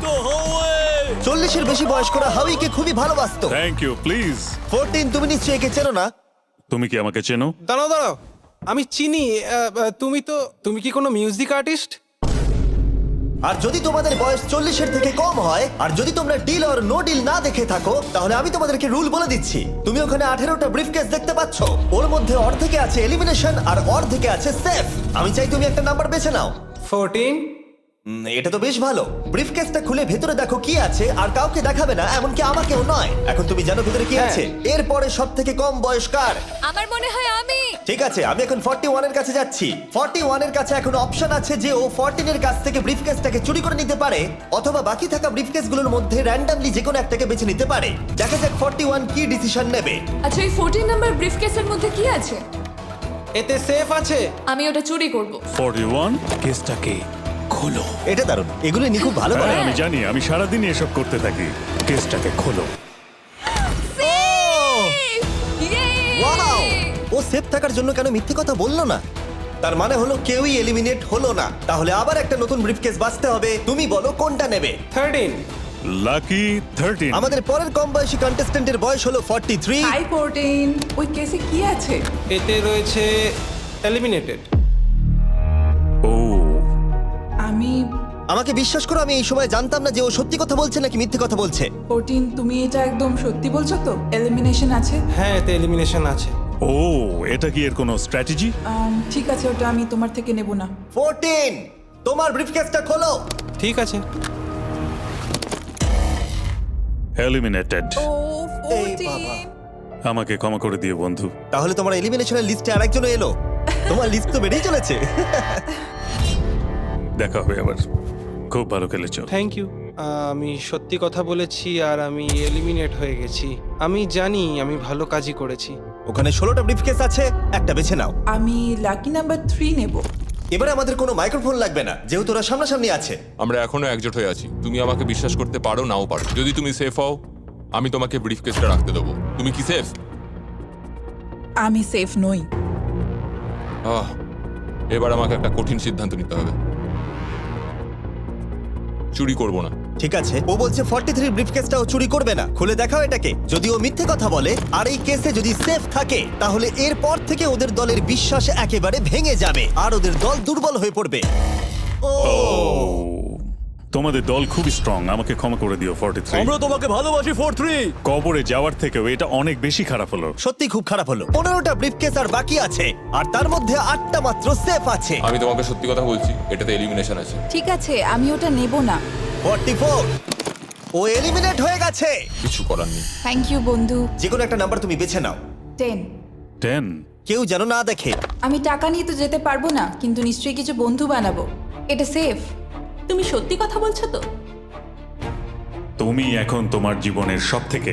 40-এর বেশি বয়স্করা হাউইকে খুবই ভালোবাসতো। Thank you, please. 14, তুমি নিশ্চয়ই একে চেনো না? তুমি কি আমাকে চেনো? দাঁড়াও, আমি চিনি। তুমি কি কোনো মিউজিক আর্টিস্ট? আর যদি তোমাদের বয়স 40-এর থেকে কম হয়, আর যদি তোমরা ডিল অর নো ডিল না দেখে থাকো, তাহলে আমি তোমাদেরকে রুল বলে দিচ্ছি। তুমি ওখানে 18টা ব্রিফকেস দেখতে পাচ্ছ, ওর মধ্যে অর্ধেকে আছে এলিমিনেশন আর অর্ধেকে আছে সেফ। আমি চাই তুমি একটা নাম্বার বেছে নাও। 14। এটা তো বেশ ভালো। ব্রিফকেসটা খুলে ভেতরে দেখো কি আছে, আর কাউকে দেখাবে না, এমনকি আমাকেও নয়। এখন তুমি জানো ভেতরে কি আছে। এরপরে সব থেকে কম বয়স কার? আমার মনে হয় আমি। ঠিক আছে, আমি এখন 41 এর কাছে যাচ্ছি। 41 এর কাছে এখন অপশন আছে যে ও 14 এর কাছ থেকে ব্রিফকেসটাকে চুরি করে নিতে পারে, অথবা বাকি থাকা ব্রিফকেসগুলোর মধ্যে র্যান্ডমলি যে কোনো একটাকে বেছে নিতে পারে। দেখা যাক 41 কি ডিসিশন নেবে। আচ্ছা, এই 14 নাম্বার ব্রিফকেসের মধ্যে কি আছে? এতে সেফ আছে। আমি ওটা চুরি করব। 41 কেসটাকে খোলো। এটা দারুণ, এগুলো নি খুব ভালো করে। হ্যাঁ, আমি জানি, আমি সারাদিন এসব করতে থাকি। কেসটাকে খোলো। ওয়াও! ও সেফ থাকার জন্য কেন মিথ্যে কথা বললো না? তার মানে হলো কেউই এলিমিনেট হলো না। তাহলে আবার একটা নতুন ব্রিফকেস বাছতে হবে। তুমি বলো কোনটা নেবে? 13। লাকি 13। আমাদের পরের কম বয়সী কন্টেস্ট্যান্টের বয়স হলো 43। হাই 14, ওই কেসে কি আছে? এতে রয়েছে এলিমিনেটেড। ও, আমাকে বিশ্বাস করো, আমি এই সময় জানতাম না যে ও সত্যি কথা বলছে নাকি মিথ্যে কথা বলছে। 14, তুমি এটা একদম সত্যি বলছো তো? এলিমিনেশন আছে? হ্যাঁ, এতে এলিমিনেশন আছে। ও, এটা কি এর কোনো স্ট্র্যাটেজি? ঠিক আছে, ওটা আমি তোমার থেকে নেব না। 14, তোমার ব্রিফকেসটা খোলো। ঠিক আছে। এলিমিনেটেড। ও এই বাবা। 14। আমাকে ক্ষমা করে দিও বন্ধু। তাহলে তোমার এলিমিনেশনের লিস্টে আরেকজন এলো। তোমার লিস্ট তো বেড়েই চলেছে। দেখা হবে আবার। খুব ভালো খেলেছো। Thank you. আমি সত্যি কথা বলেছি আর আমি এলিমিনেট হয়ে গেছি। আমি জানি আমি ভালো কাজই করেছি। ওখানে 16টা ব্রিফকেস আছে, একটা বেছে নাও। আমি লাকি নাম্বার 3 নেব। এবারে আমাদের কোনো মাইক্রোফোন লাগবে না, যেহেতু ওরা সামনাসামনি আছে। আমরা এখনো একজোট হয়ে আছি। তুমি আমাকে বিশ্বাস করতে পারো, নাও পারো। যদি তুমি সেফ হও, আমি তোমাকে ব্রিফকেসটা রাখতে দেবো। তুমি কি সেফ? আমি সেফ নই। এবার আমাকে একটা কঠিন সিদ্ধান্ত নিতে হবে। চুরি করব না। ঠিক আছে, ও বলছে 43 ব্রিফকেসটাও চুরি করবে না। খুলে দেখাও এটাকে। যদি ও মিথ্যে কথা বলে আর এই কেসে যদি সেফ থাকে, তাহলে এরপর থেকে ওদের দলের বিশ্বাস একেবারে ভেঙে যাবে আর ওদের দল দুর্বল হয়ে পড়বে। ও তোমাদের দল খুবই স্ট্রং, আমাকে ক্ষমা করে দিও 43। আমরা তোমাকে ভালোবাসি 43। কবরে যাওয়ার থেকেও এটা অনেক বেশি খারাপ হলো। সত্যি খুব খারাপ হলো। 15টা ব্রিফকেস আর বাকি আছে, আর তার মধ্যে 8টা মাত্র সেফ আছে। আমি তোমাকে সত্যি কথা বলছি, এটাতে এলিমিনেশন আছে। ঠিক আছে, আমি ওটা নেব না। 44, ও এলিমিনেট হয়ে গেছে। কিছু করার নেই। থ্যাংক ইউ বন্ধু। যে কোনো একটা নাম্বার তুমি বেছে নাও। 10। 10। কেউ যেন না দেখে। আমি টাকা নিয়ে তো যেতে পারবো না, কিন্তু নিশ্চয়ই কিছু বন্ধু বানাবো। এটা সেফ। তুমি সত্যি কথা বলছো তো? তুমি এখন তোমার জীবনের সবথেকে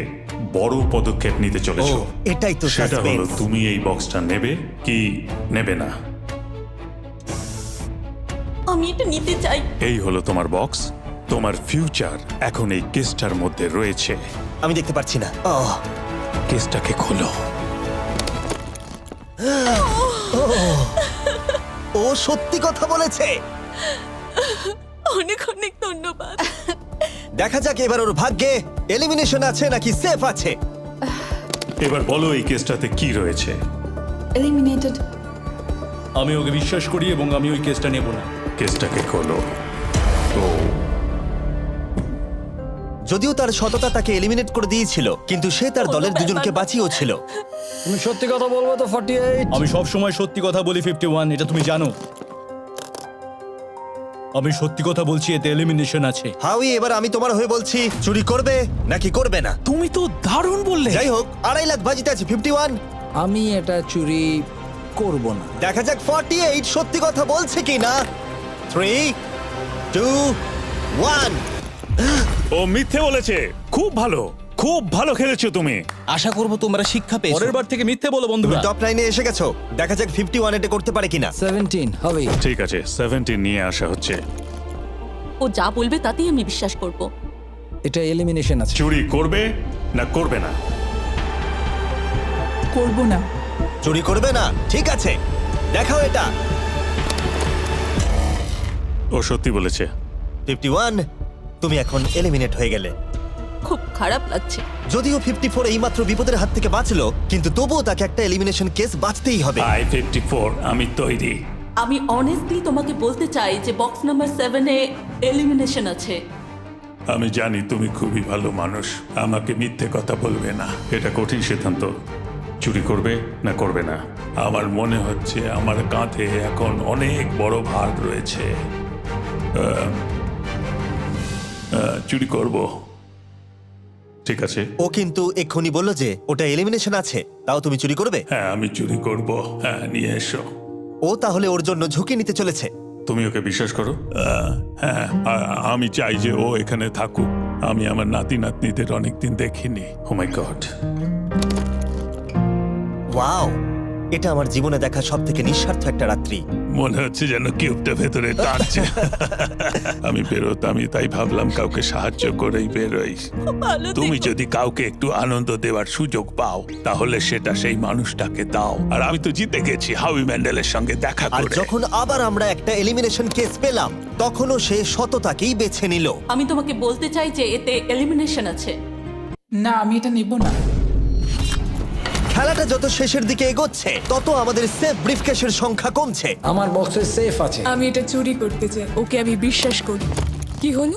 বড় পদক্ষেপ নিতে ও, চলেছো। এটাই তো সেটা হলো সাসপেন্স। তুমি এই বক্সটা নেবে কি নেবে না। আমি এটা নিতে চাই। এই হলো তোমার বক্স। তোমার ফিউচার এখন এই কেসটার মধ্যে রয়েছে। আমি দেখতে পাচ্ছি না। কেসটাকে খোলো। ও সত্যি কথা বলেছে। অনেক অনেক ধন্যবাদ। দেখা যাক এবার ওর ভাগ্যে এলিমিনেশন আছে নাকি সেফ আছে। এবার বলো এই কেসটাতে কি রয়েছে। এলিমিনেটেড। আমি ওকে বিশ্বাস করি এবং আমি ওই কেসটা নেব না। কেসটাকে খোলো। তো যদিও তার সততা তাকে এলিমিনেট করে দিয়েছিল, কিন্তু সে তার দলের দুজনকে বাঁচিয়েও ছিল। তুমি সত্যি কথা বলবো তো 48? আমি সব সময় সত্যি কথা বলি 51, এটা তুমি জানো। আমি সত্যি কথা বলছি, এতে এলিমিনেশন আছে। হাউই, এবার আমি তোমার হয়ে বলছি, চুরি করবে নাকি করবে না। তুমি তো দারুণ বললে। যাই হোক, 2.5 লাখ বাজিতে আছে 51। আমি এটা চুরি করব না। দেখা যাক 48 সত্যি কথা বলছে কি না। 3, 2, 1। ও মিথ্যে বলেছে। খুব ভালো, খুব ভালো খেলেছো তুমি। আশা করব তোমরা শিক্ষা পেয়েছো। পরের বার থেকে মিথ্যে বলো তুমি বন্ধুরা। টপ 9 এ এসে গেছো। দেখা যাক 51 এটা করতে পারে কিনা। 17 হবে। ঠিক আছে, 17 নিয়ে আসা হচ্ছে। ও যা বলবে তাতেই আমি বিশ্বাস করব। এটা এলিমিনেশন আছে। চুরি করবে না করবে না। করব না। চুরি করবে না, ঠিক আছে, দেখাও এটা। ও সত্যি বলেছে। 51, তুমি এখন এলিমিনেট হয়ে গেলে। খুব খারাপ লাগছে। যদিও 54 এইমাত্র বিপদের হাত থেকে বাঁচলো, কিন্তু তবুও তাকে একটা এলিমিনেশন কেস বাঁচতেই হবে। আই 54, আমি তৈরি। আমি অনেস্টলি তোমাকে বলতে চাই যে বক্স নাম্বার 7 এ এলিমিনেশন আছে। আমি জানি তুমি খুবই ভালো মানুষ, আমাকে মিথ্যে কথা বলবে না। এটা কঠিন সিদ্ধান্ত, চুরি করবে না করবে না। আমার মনে হচ্ছে আমার কাঁধে এখন অনেক বড় ভার রয়েছে। চুরি করব। ঠিক আছে। ও কিন্তু এক্ষুনি বললো যে ওটা এলিমিনেশন আছে, তাও তুমি চুরি করবে। হ্যাঁ, আমি চুরি করব। হ্যাঁ, নিয়ে এসো। ও তাহলে ওর জন্য ঝুঁকি নিতে চলেছে। তুমি ওকে বিশ্বাস করো? হ্যাঁ, আমি চাই যে ও এখানে থাকুক। আমি আমার নাতি নাতনিদের অনেকদিন দেখিনি। ও মাই গড। ওয়াও, এটা আমার জীবনে দেখা সবথেকে নিঃস্বার্থ একটা রাত্রি। মনে হচ্ছে যেন কিউবটা ভেতরে টানছে। আমি বেরোতামই, তাই ভাবলাম কাউকে সাহায্য করেই বেরোই। ভালো তুমি থেকো। যদি কাউকে একটু আনন্দ দেওয়ার সুযোগ পাও, তাহলে সেটা সেই মানুষটাকে দাও। আর আমি তো জিতে গেছি হাউই ম্যান্ডেলের সঙ্গে দেখা আর করে। যখন আবার আমরা একটা এলিমিনেশন কেস পেলাম, তখনও সে সততাকেই বেছে নিল। আমি তোমাকে বলতে চাই যে এতে এলিমিনেশন আছে। না, আমি এটা নেব না। খেলাটা যত শেষের দিকে এগোচ্ছে, তত আমাদের সেফ ব্রিফকেসের সংখ্যা কমছে। আমার বক্সে সেফ আছে। আমি এটা চুরি করতে চাই, ওকে আমি বিশ্বাস করি। কি হলো?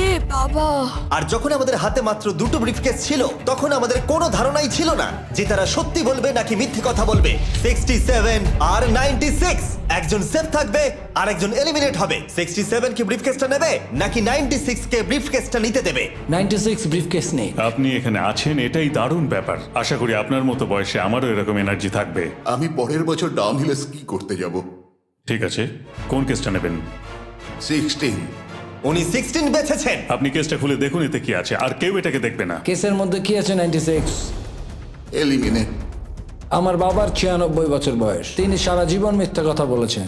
এ বাবা! আর যখন আমাদের হাতে মাত্র 2টো ব্রিফকেস ছিল, তখন আমাদের কোনো ধারণাই ছিল না যে তারা সত্যি বলবে নাকি মিথ্যে কথা বলবে। 67 আর 96, একজন সেফ থাকবে আর একজন এলিমিনেট হবে। 67 কি ব্রিফকেসটা নেবে নাকি 96 কে ব্রিফকেসটা নিতে দেবে? 96 ব্রিফকেস নেই। আপনি এখানে আছেন, এটাই দারুণ ব্যাপার। আশা করি আপনার মতো বয়সে আমারও এরকম এনার্জি থাকবে। আমি পরের বছর ডাউনহিলে স্কি করতে যাব। ঠিক আছে, কোন কেসটা নেবেন? 16। উনি 16 বেছেছেন। আপনি কেসটা খুলে দেখুন এতে কি আছে, আর কেউ এটাকে দেখবে না। কেসের মধ্যে কি আছে? 96। এলিমিনেট। আমার বাবার 96 বছর বয়স, তিনি সারা জীবন মিথ্যা কথা বলেছেন।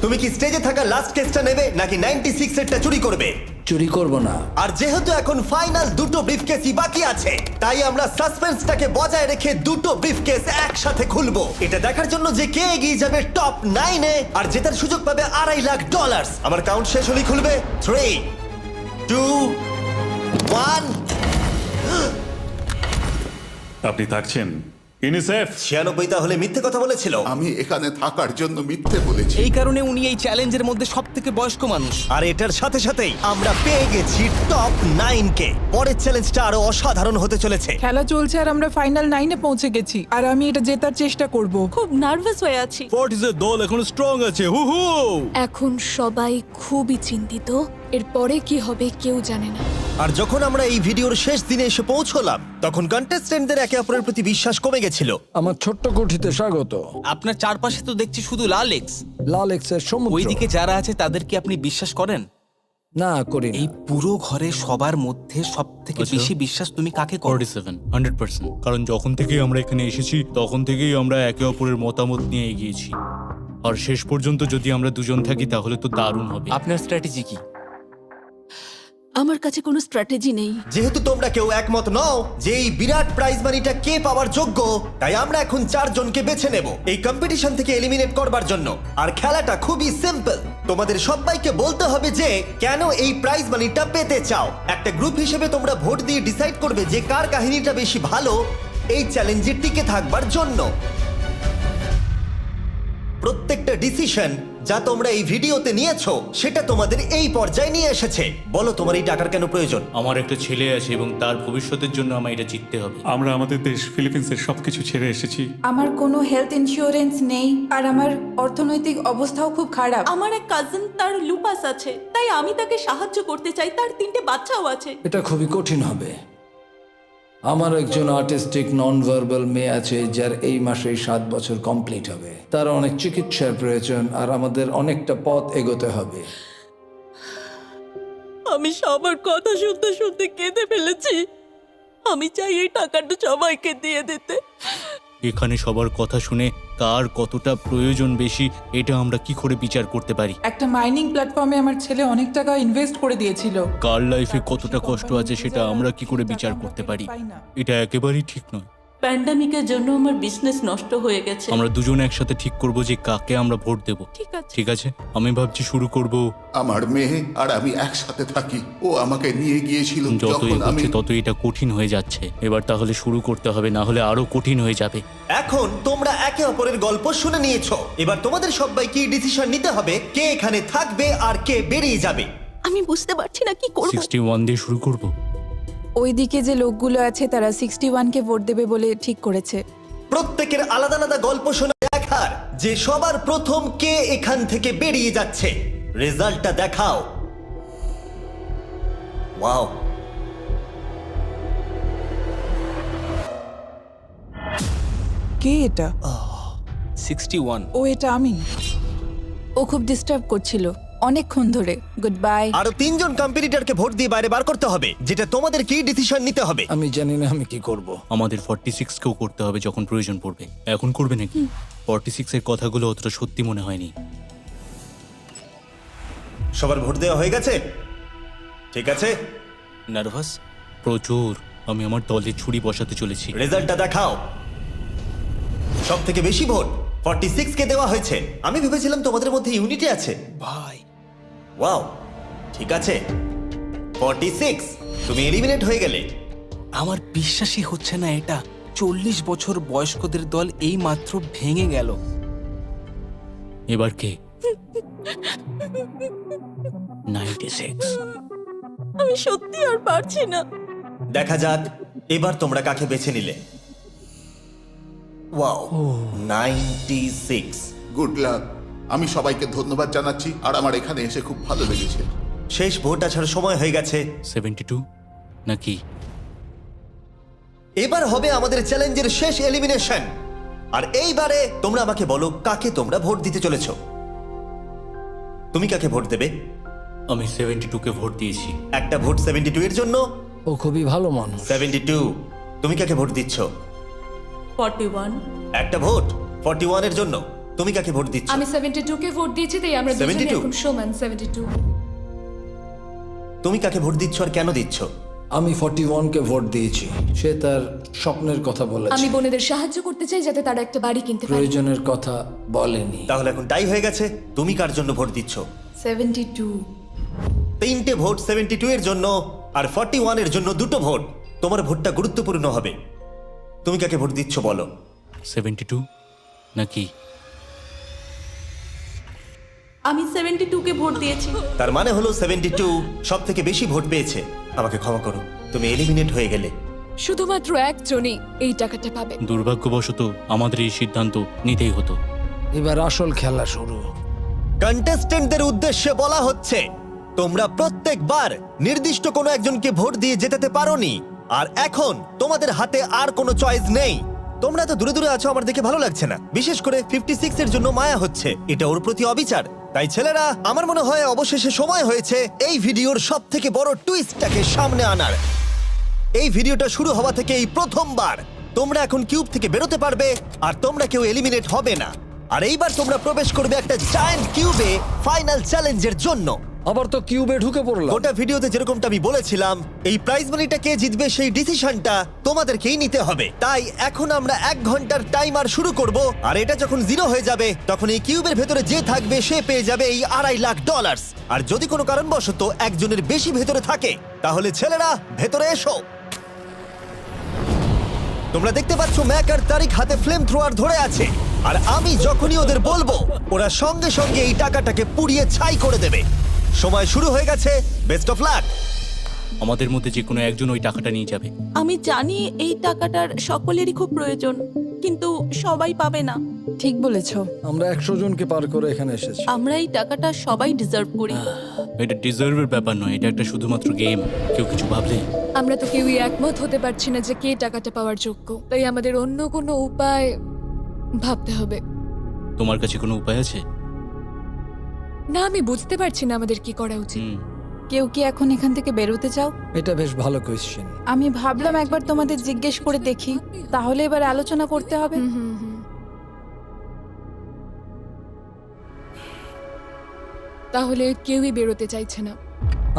তুমি কি স্টেজে থাকা লাস্ট কেসটা নেবে নাকি 96 এরটা চুরি করবে? চুরি করব না। আর যেহেতু এখন ফাইনাল 2টো ব্রিফকেসই বাকি আছে, তাই আমরা সাসপেন্সটাকে বজায় রেখে 2টো ব্রিফকেস একসাথে খুলবো। এটা দেখার জন্য যে কে এগিয়ে যাবে টপ 9 এ আর জেতার সুযোগ পাবে $2.5 লাখ। আমার কাউন্ট শেষ হলেই খুলবে। 3, 2, 1। আপনি থাকছেন, ইউনিসেফ 96 তাহলে মিথ্যে কথা বলেছিল। আমি এখানে থাকার জন্য মিথ্যে বলেছি। এই কারণে উনি এই চ্যালেঞ্জের মধ্যে সব থেকে বয়স্ক মানুষ। আর এটার সাথে সাথেই আমরা পেয়ে গেছি টপ 9 কে। পরের চ্যালেঞ্জটা আরো অসাধারণ হতে চলেছে। খেলা চলছে আর আমরা ফাইনাল 9-এ পৌঁছে গেছি আর আমি এটা জেতার চেষ্টা করব। খুব নার্ভাস হয়ে আছি। ফর্টিসের দল এখন স্ট্রং আছে। হু হু। এখন সবাই খুবই চিন্তিত, এরপরে কি হবে কেউ জানে না। আর যখন আমরা এই ভিডিওর শেষ দিনে এসে পৌঁছলাম তখন কন্টেস্টেন্টদের একে অপরের প্রতি বিশ্বাস কমে গেছিল। আমার ছোট্ট কুঠিতে স্বাগত। আপনার চারপাশে তো দেখছি শুধু লাল এক্স। লাল এক্সের সমুদ্র। ওইদিকে যারা আছে তাদের কি আপনি বিশ্বাস করেন? না করি না। এই পুরো ঘরে সবার মধ্যে সব থেকে আচ্ছা। বেশি বিশ্বাস তুমি কাকে করো? 47 100%। কারণ যখন থেকেই আমরা এখানে এসেছি তখন থেকেই আমরা একে অপরের মতামত নিয়ে এগিয়েছি। আর শেষ পর্যন্ত যদি আমরা দুজন থাকি তাহলে তো দারুণ হবে। আপনার স্ট্র্যাটেজি কি? আমার কাছে কোনো স্ট্র্যাটেজি নেই। যেহেতু তোমরা কেউ একমত নও যে এই বিরাট প্রাইজ মানিটা কে পাওয়ার যোগ্য, তাই আমরা এখন 4 জনকে বেছে নেব এই কম্পিটিশন থেকে এলিমিনেট করবার জন্য। আর খেলাটা খুবই সিম্পল। তোমাদের সবাইকে বলতে হবে যে কেন এই প্রাইজ মানিটা পেতে চাও। একটা গ্রুপ হিসেবে তোমরা ভোট দিয়ে ডিসাইড করবে যে কার কাহিনীটা বেশি ভালো এই চ্যালেঞ্জে টিকে থাকবার জন্য। প্রত্যেকটা ডিসিশন যা তোমরা এই ভিডিওতে নিয়েছো সেটা তোমাদের এই পর্যায়ে নিয়ে এসেছে। বলো তোমার এই টাকার কেন প্রয়োজন? আমার একটা ছেলে আছে এবং তার ভবিষ্যতের জন্য আমার এটা জিততে হবে। আমরা আমাদের দেশ ফিলিপিন্সের সবকিছু ছেড়ে এসেছি। আমার কোনো হেলথ ইন্স্যুরেন্স নেই আর আমার অর্থনৈতিক অবস্থাও খুব খারাপ। আমার এক কাজিন, তার লুপাস আছে, তাই আমি তাকে সাহায্য করতে চাই। তার 3টে বাচ্চাও আছে। এটা খুবই কঠিন হবে। আমার একজন আর্টিস্টিক নন ভার্বাল মেয়ে আছে যার এই মাসেই 7 বছর কমপ্লিট হবে। তার অনেক চিকিৎসার প্রয়োজন আর আমাদের অনেকটা পথ এগোতে হবে। আমি সবার কথা শুনতে শুনতে কেঁদে ফেলেছি। আমি চাই এই টাকাটা সবাইকে দিয়ে দিতে। এখানে সবার কথা শুনে কার কতটা প্রয়োজন বেশি এটা আমরা কি করে বিচার করতে পারি? একটা মাইনিং প্ল্যাটফর্মে আমার ছেলে অনেক টাকা ইনভেস্ট করে দিয়েছিল। কার লাইফে কতটা কষ্ট আছে সেটা আমরা কি করে বিচার করতে পারি? এটা একেবারেই ঠিক নয়। প্যান্ডামিকের জন্য আমার বিজনেস নষ্ট হয়ে গেছে। আমরা দুজন একসাথে ঠিক করব যে কাকে আমরা ভোট দেব। ঠিক আছে। ঠিক আছে, আমি ভাবছি শুরু করব। আমার মেয়ে আর আমি একসাথে থাকি। ও আমাকে নিয়ে গিয়েছিল যত যখন আমি এগোচ্ছে তত এটা কঠিন হয়ে যাচ্ছে। এবার তাহলে শুরু করতে হবে, না হলে আরো কঠিন হয়ে যাবে। এখন তোমরা একে অপরের গল্প শুনে নিয়েছো। এবার তোমাদের সবাইকে ডিসিশন নিতে হবে কে এখানে থাকবে আর কে বেরিয়ে যাবে। আমি বুঝতে পারছি না কি করব। 61 দিয়ে শুরু করব। ওইদিকে যে লোকগুলো আছে তারা 61কে ভোট দেবে বলে ঠিক করেছে। প্রত্যেকের আলাদা আলাদা গল্প শোনা দেখার যে সবার প্রথম কে এখান থেকে বেরিয়ে যাচ্ছে। রেজাল্টটা দেখাও। ওয়াও, কে এটা? 61। ও এটা আমি। ও খুব ডিস্টার্ব করছিল অনেকক্ষণ ধরে। Good bye. আরো 3 জন কম্পিটিটরকে ভোট দিয়ে বাইরে বার করতে হবে, যেটা তোমাদের কি ডিসিশন নিতে হবে। আমি জানি না আমি কি করব। আমাদের 46 কেও করতে হবে যখন প্রয়োজন পড়বে। এখন করবে নাকি? 46 এর কথাগুলো অতটা সত্যি মনে হয়নি। সবার ভোট দেওয়া হয়ে গেছে? ঠিক আছে, নার্ভাস? প্রচুর। আমি আমার দলে ছুরি বসাতে চলেছি। রেজাল্টটা দেখাও। সব থেকে বেশি ভোট 46 কে দেওয়া হয়েছে। আমি ভেবেছিলাম তোমাদের মধ্যে ইউনিটি আছে। ভাই, ওয়াও, ঠিক আছে। 46, তুমি এলিমিনেট হয়ে গেলে। আমার বিশ্বাসই হচ্ছে না এটা। 40 বছর বয়স্কদের দল এই মাত্র ভেঙে গেল। এবার কে? 96। আমি সত্যি আর পারছি না। দেখা যাক এবার তোমরা কাকে বেছে নিলে। ওয়াও, 96। Good luck. আমি সবাইকে ধন্যবাদ জানাচ্ছি আর আমার এখানে এসে খুব ভালো লেগেছে। শেষ ভোট আসার সময় হয়ে গেছে। 72 নাকি? এবার হবে আমাদের চ্যালেঞ্জের শেষ এলিমিনেশন। আর এইবারে তোমরা আমাকে বলো কাকে তোমরা ভোট দিতে চলেছো। তুমি কাকে ভোট দেবে? আমি 72 কে ভোট দিয়েছি। একটা ভোট 72 এর জন্য। ও খুবই ভালো মানুষ। 72, তুমি কাকে ভোট দিচ্ছ? 41। একটা ভোট 41 এর জন্য। তুমি কাকে ভোট দিচ্ছ? আমি 72 কে ভোট দিয়েছি, তাই আমরা দুজনে 72? এখন সমান। 72। তুমি কাকে ভোট দিচ্ছ আর কেন দিচ্ছ? আমি 41 কে ভোট দিয়েছি। সে তার স্বপ্নের কথা বলেছে। আমি বোনেদের সাহায্য করতে চাই যাতে তারা একটা বাড়ি কিনতে পারে। প্রয়োজনের কথা বলেনি। তাহলে এখন টাই হয়ে গেছে। তুমি কার জন্য ভোট দিচ্ছ? 72। 3টে ভোট 72 এর জন্য আর 41 এর জন্য 2টো ভোট। তোমার ভোটটা গুরুত্বপূর্ণ হবে। তুমি কাকে ভোট দিচ্ছ বলো? 72 নাকি? আমি 72 কে ভোট দিয়েছি। তার মানে হলো 72 সব থেকে বেশি ভোট পেয়েছে। আমাকে ক্ষমা করো, তুমি এলিমিনেট হয়ে গেলে। শুধুমাত্র একজনই এই টাকাটা পাবে। দুর্ভাগ্যবশত আমাদের এই সিদ্ধান্ত নিতেই হতো। এবার আসল খেলা শুরু। কন্টেস্টেন্টদের উদ্দেশ্যে বলা হচ্ছে, তোমরা প্রত্যেকবার নির্দিষ্ট কোনো একজনকে ভোট দিয়ে জেতাতে পারোনি, আর এখন তোমাদের হাতে আর কোনো চয়েস নেই। তোমরা তো দূরে দূরে আছো, আমার দেখে ভালো লাগছে না। বিশেষ করে 56 এর জন্য মায়া হচ্ছে, এটা ওর প্রতি অবিচার। তাই ছেলেরা, আমার মনে হয় অবশেষে সময় হয়েছে এই ভিডিওর সব থেকে বড় টুইস্টটাকে সামনে আনার। এই ভিডিওটা শুরু হওয়া থেকে এই প্রথমবার তোমরা এখন কিউব থেকে বেরোতে পারবে, আর তোমরা কেউ এলিমিনেট হবে না। আর এইবার তোমরা প্রবেশ করবে একটা জায়ান্ট কিউবে ফাইনাল চ্যালেঞ্জের জন্য। আবার তো কিউবে ঢুকে পড়লাম। গোটা ভিডিওতে যেরকমটা আমি বলেছিলাম, এই প্রাইজ মানিটা কে জিতবে সেই ডিসিশনটা তোমাদেরকেই নিতে হবে। তাই এখন আমরা 1 ঘন্টার টাইমার শুরু করব, আর এটা যখন 0 হয়ে যাবে তখন এই কিউবের ভেতরে যে থাকবে সে পেয়ে যাবে এই $2.5 লাখ। আর যদি কোনো কারণবশত একজনের বেশি ভেতরে থাকে, তাহলে ছেলেরা ভেতরে এসো। তোমরা দেখতে পাচ্ছ ম্যাক আর তারিক হাতে ফ্লেম থ্রোয়ার ধরে আছে, আর আমি যখনই ওদের বলবো ওরা সঙ্গে সঙ্গে এই টাকাটাকে পুড়িয়ে ছাই করে দেবে। সময় শুরু হয়ে গেছে, বেস্ট অফ লাক। আমাদের মধ্যে যে কোনো একজন ওই টাকাটা নিয়ে যাবে। আমি জানি এই টাকাটার সকলেরই খুব প্রয়োজন, কিন্তু সবাই পাবে না। ঠিক বলেছো। আমরা 100 জনকে পার করে এখানে এসেছি। আমরা এই টাকাটা সবাই ডিজার্ভ করি। এটা ডিজার্ভের ব্যাপার নয়, এটা একটা শুধুমাত্র গেম। কেউ কিছু ভাবলে? আমরা তো কেউই একমত হতে পারছি না যে কে টাকাটা পাওয়ার যোগ্য, তাই আমাদের অন্য কোনো উপায় ভাবতে হবে। তোমার কাছে কোনো উপায় আছে? না, আমি বুঝতে পারছি না আমাদের কি করা উচিত। কেউ কি এখন এখান থেকে বেরোতে চাও? এটা বেশ ভালো কোয়েশ্চেন। আমি ভাবলাম একবার তোমাদের জিজ্ঞেস করে দেখি, তাহলে এবার আলোচনা করতে হবে। তাহলে কেউই বেরোতে চাইছে না।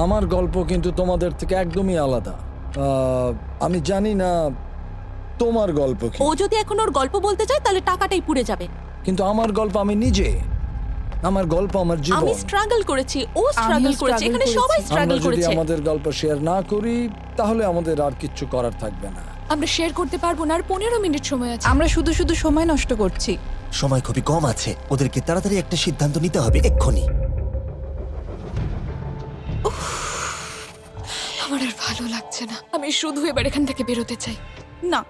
আমার গল্প কিন্তু তোমাদের থেকে একদমই আলাদা। আমি জানি না তোমার গল্প কি। ও যদি এখন ওর গল্প বলতে চায় তাহলে টাকাটাই পুড়ে যাবে। কিন্তু আমার গল্প আমি নিজে, আমার গল্প আমার জীবন। আমি স্ট্রাগল করেছি, ও স্ট্রাগল করেছে, এখানে সবাই স্ট্রাগল আমরা যদি করেছে। আমাদের গল্প শেয়ার না করি তাহলে আমাদের আর কিচ্ছু করার থাকবে না। আমরা শেয়ার করতে পারবো না, আর 15 মিনিট সময় আছে। আমরা শুধু শুধু সময় নষ্ট করছি। সময় খুবই কম আছে, ওদেরকে তাড়াতাড়ি একটা সিদ্ধান্ত নিতে হবে এক্ষুনি। আমার আর ভালো লাগছে না, আমি শুধু এবার এখান থেকে বেরোতে চাই। না,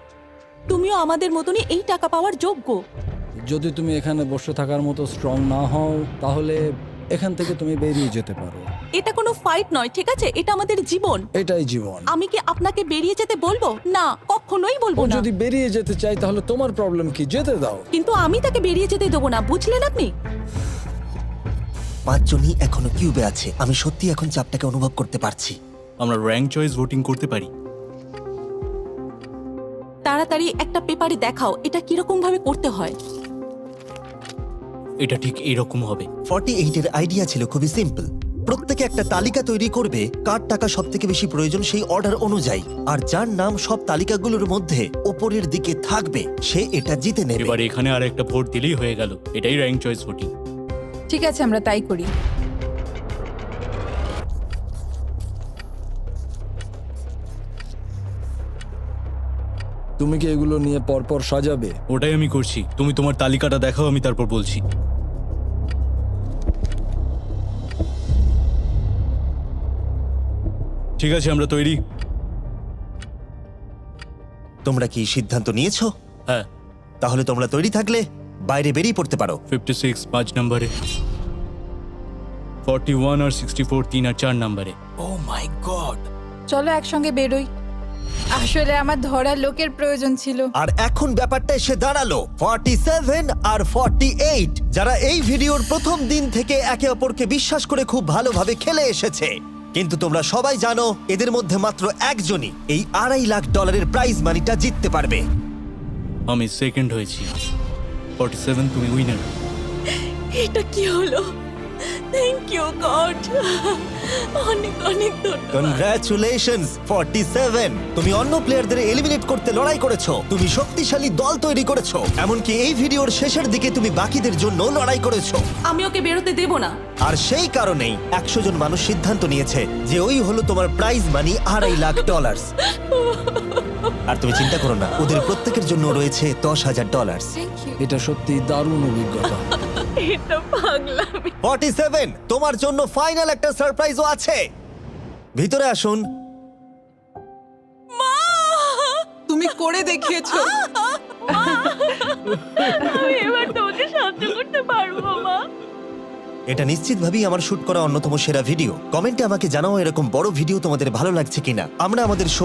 তুমিও আমাদের মতনই এই টাকা পাওয়ার যোগ্য। যদি তুমি এখানে বসে থাকার মতো স্ট্রং না হও তাহলে এখান থেকে তুমি বেরিয়ে যেতে পারো। এটা কোনো ফাইট নয়, ঠিক আছে? এটা আমাদের জীবন। এটাই জীবন। আমি কি আপনাকে বেরিয়ে যেতে বলবো? না, কখনোই বলবো ও না। যদি বেরিয়ে যেতে চাই তাহলে তোমার প্রবলেম কি? যেতে দাও। কিন্তু আমি তাকে বেরিয়ে যেতে দেবো না, বুঝলেন আপনি? 5 জনই এখনো কিউবে আছে। আমি সত্যি এখন চাপটাকে অনুভব করতে পারছি। আমরা র্যাঙ্ক চয়েস ভোটিং করতে পারি। তাড়াতাড়ি একটা পেপারে দেখাও এটা কিরকম ভাবে করতে হয়। এটা ঠিক এরকম হবে। 48 এর আইডিয়া ছিল খুবই সিম্পল। প্রত্যেকে একটা তালিকা তৈরি করবে, কার টাকা সব থেকে বেশি প্রয়োজন সেই অর্ডার অনুযায়ী, আর যার নাম সব তালিকাগুলোর মধ্যে ওপরের দিকে থাকবে সে এটা জিতে নেবে। এবার এখানে আর একটা ভোট দিলেই হয়ে গেল। এটাই র্যাঙ্ক চয়েস ভোটিং। ঠিক আছে, আমরা তাই করি। তুমি কি এগুলো নিয়ে পরপর সাজাবে? ওটাই আমি করছি। তুমি তোমার তালিকাটা দেখাও, আমি তারপর বলছি। ঠিক আছে, আমরা তৈরি। তোমরা কি সিদ্ধান্ত নিয়েছো? হ্যাঁ। তাহলে তোমরা তৈরি থাকলে বাইরে বেরিয়ে পড়তে পারো। 56 5 নম্বরে, 41 আর 64 3 আর 4 নম্বরে। ও মাই গড! চলো একসঙ্গে বেরোই। আসলে আমার ধরার লোকের প্রয়োজন ছিল। আর এখন ব্যাপারটা এসে দাঁড়ালো 47 আর 48, যারা এই ভিডিওর প্রথম দিন থেকে একে অপরকে বিশ্বাস করে খুব ভালোভাবে খেলে এসেছে। কিন্তু তোমরা সবাই জানো এদের মধ্যে মাত্র একজনই এই $2.5 লাখ প্রাইজ মানিটা জিততে পারবে। আমি সেকেন্ড হয়েছি। 47 তুমি উইনার। এটা কি হলো? থ্যাংক ইউ গড, অনেক অনেক ধন্যবাদ। কনগ্রাচুলেশনস 47, তুমি অন্য প্লেয়ারদের এলিমিনেট করতে লড়াই করেছো, তুমি শক্তিশালী দল তৈরি করেছো, এমনকি এই ভিডিওর শেষের দিকে তুমি বাকিদের জন্য লড়াই করেছো। আমি ওকে বেরোতে দেব না। আর সেই কারণেই 100 জন মানুষ সিদ্ধান্ত নিয়েছে যে ওই হলো তোমার প্রাইজ মানি $2.5 লাখ। আর তুমি চিন্তা করো না, ওদের প্রত্যেকের জন্য রয়েছে $10,000। Thank you. এটা সত্যি দারুণ অভিজ্ঞতা। এটা পাগলামি। 47, তোমার জন্য ফাইনাল একটা সারপ্রাইজও আছে। ভিতরে আসুন। তুমি করে দেখিয়েছো। আমি এবার তোমাকে সাহায্য করতে পারবো মা। এটা নিশ্চিতভাবেই আমার শুট করা অন্যতম সেরা ভিডিও। কমেন্টে আমাকে জানাও এরকম বড় ভিডিও তোমাদের ভালো লাগছে কিনা। আমরা আমাদের শো